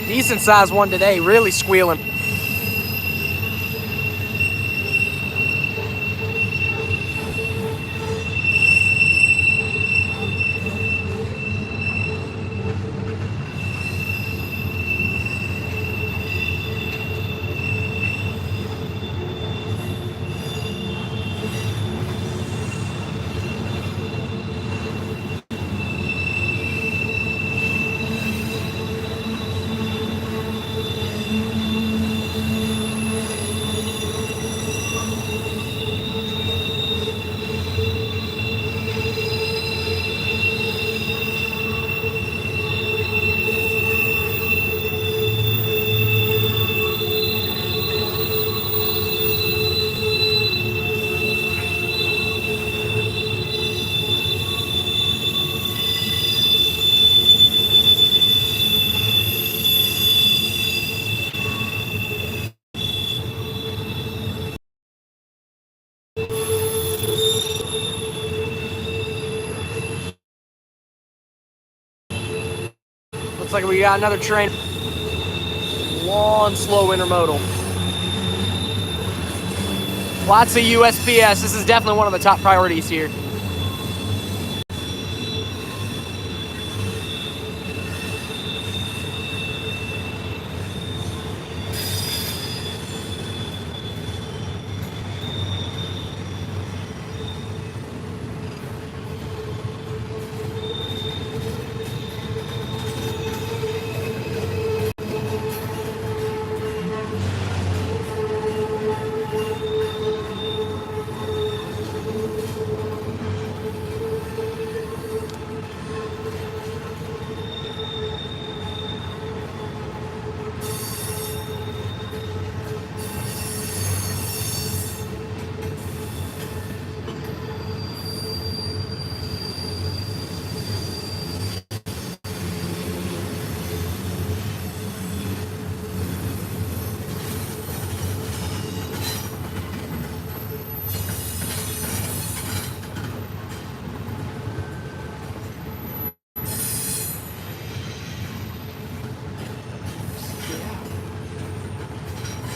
Decent sized one today, really squealing. Looks like we got another train. Long, slow intermodal. Lots of USPS. This is definitely one of the top priorities here.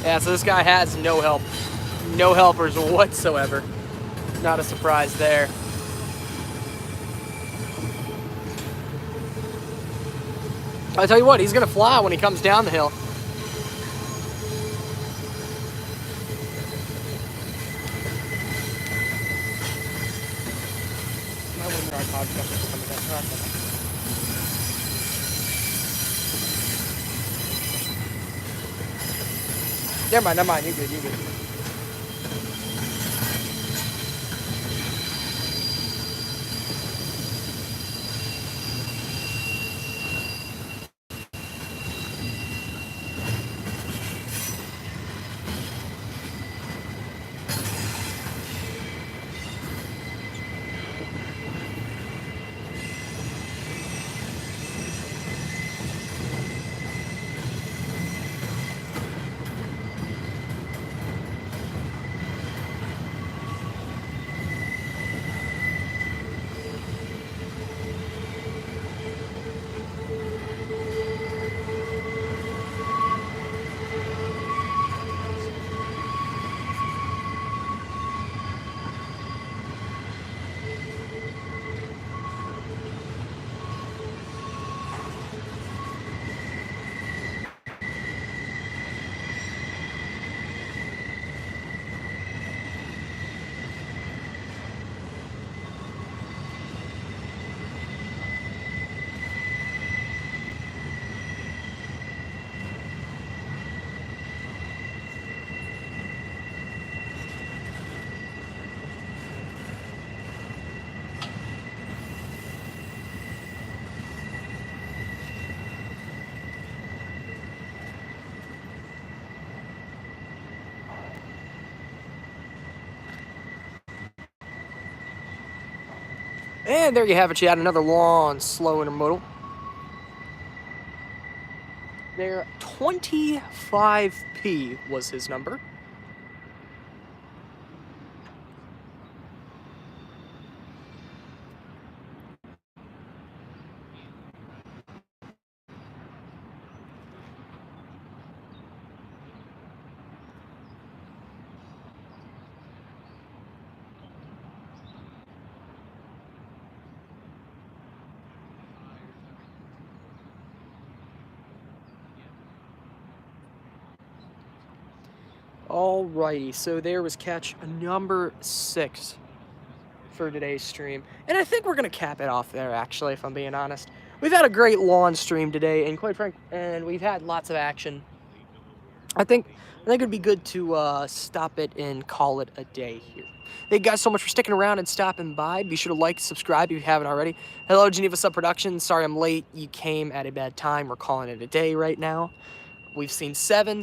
Yeah, so this guy has no help. No helpers whatsoever. Not a surprise there. I'll tell you what, he's gonna fly when he comes down the hill. Never mind, you're good, you're good. And there you have it, Chad. Another long, slow intermodal. There, 25P was his number. Alrighty, so there was catch number 6 for today's stream. And I think we're going to cap it off there, actually, if I'm being honest. We've had a great lawn stream today, and quite frankly, and we've had lots of action. I think it'd be good to stop it and call it a day here. Thank you guys so much for sticking around and stopping by. Be sure to like, subscribe if you haven't already. Hello, Geneva Sub Productions. Sorry I'm late. You came at a bad time. We're calling it a day right now. We've seen 7.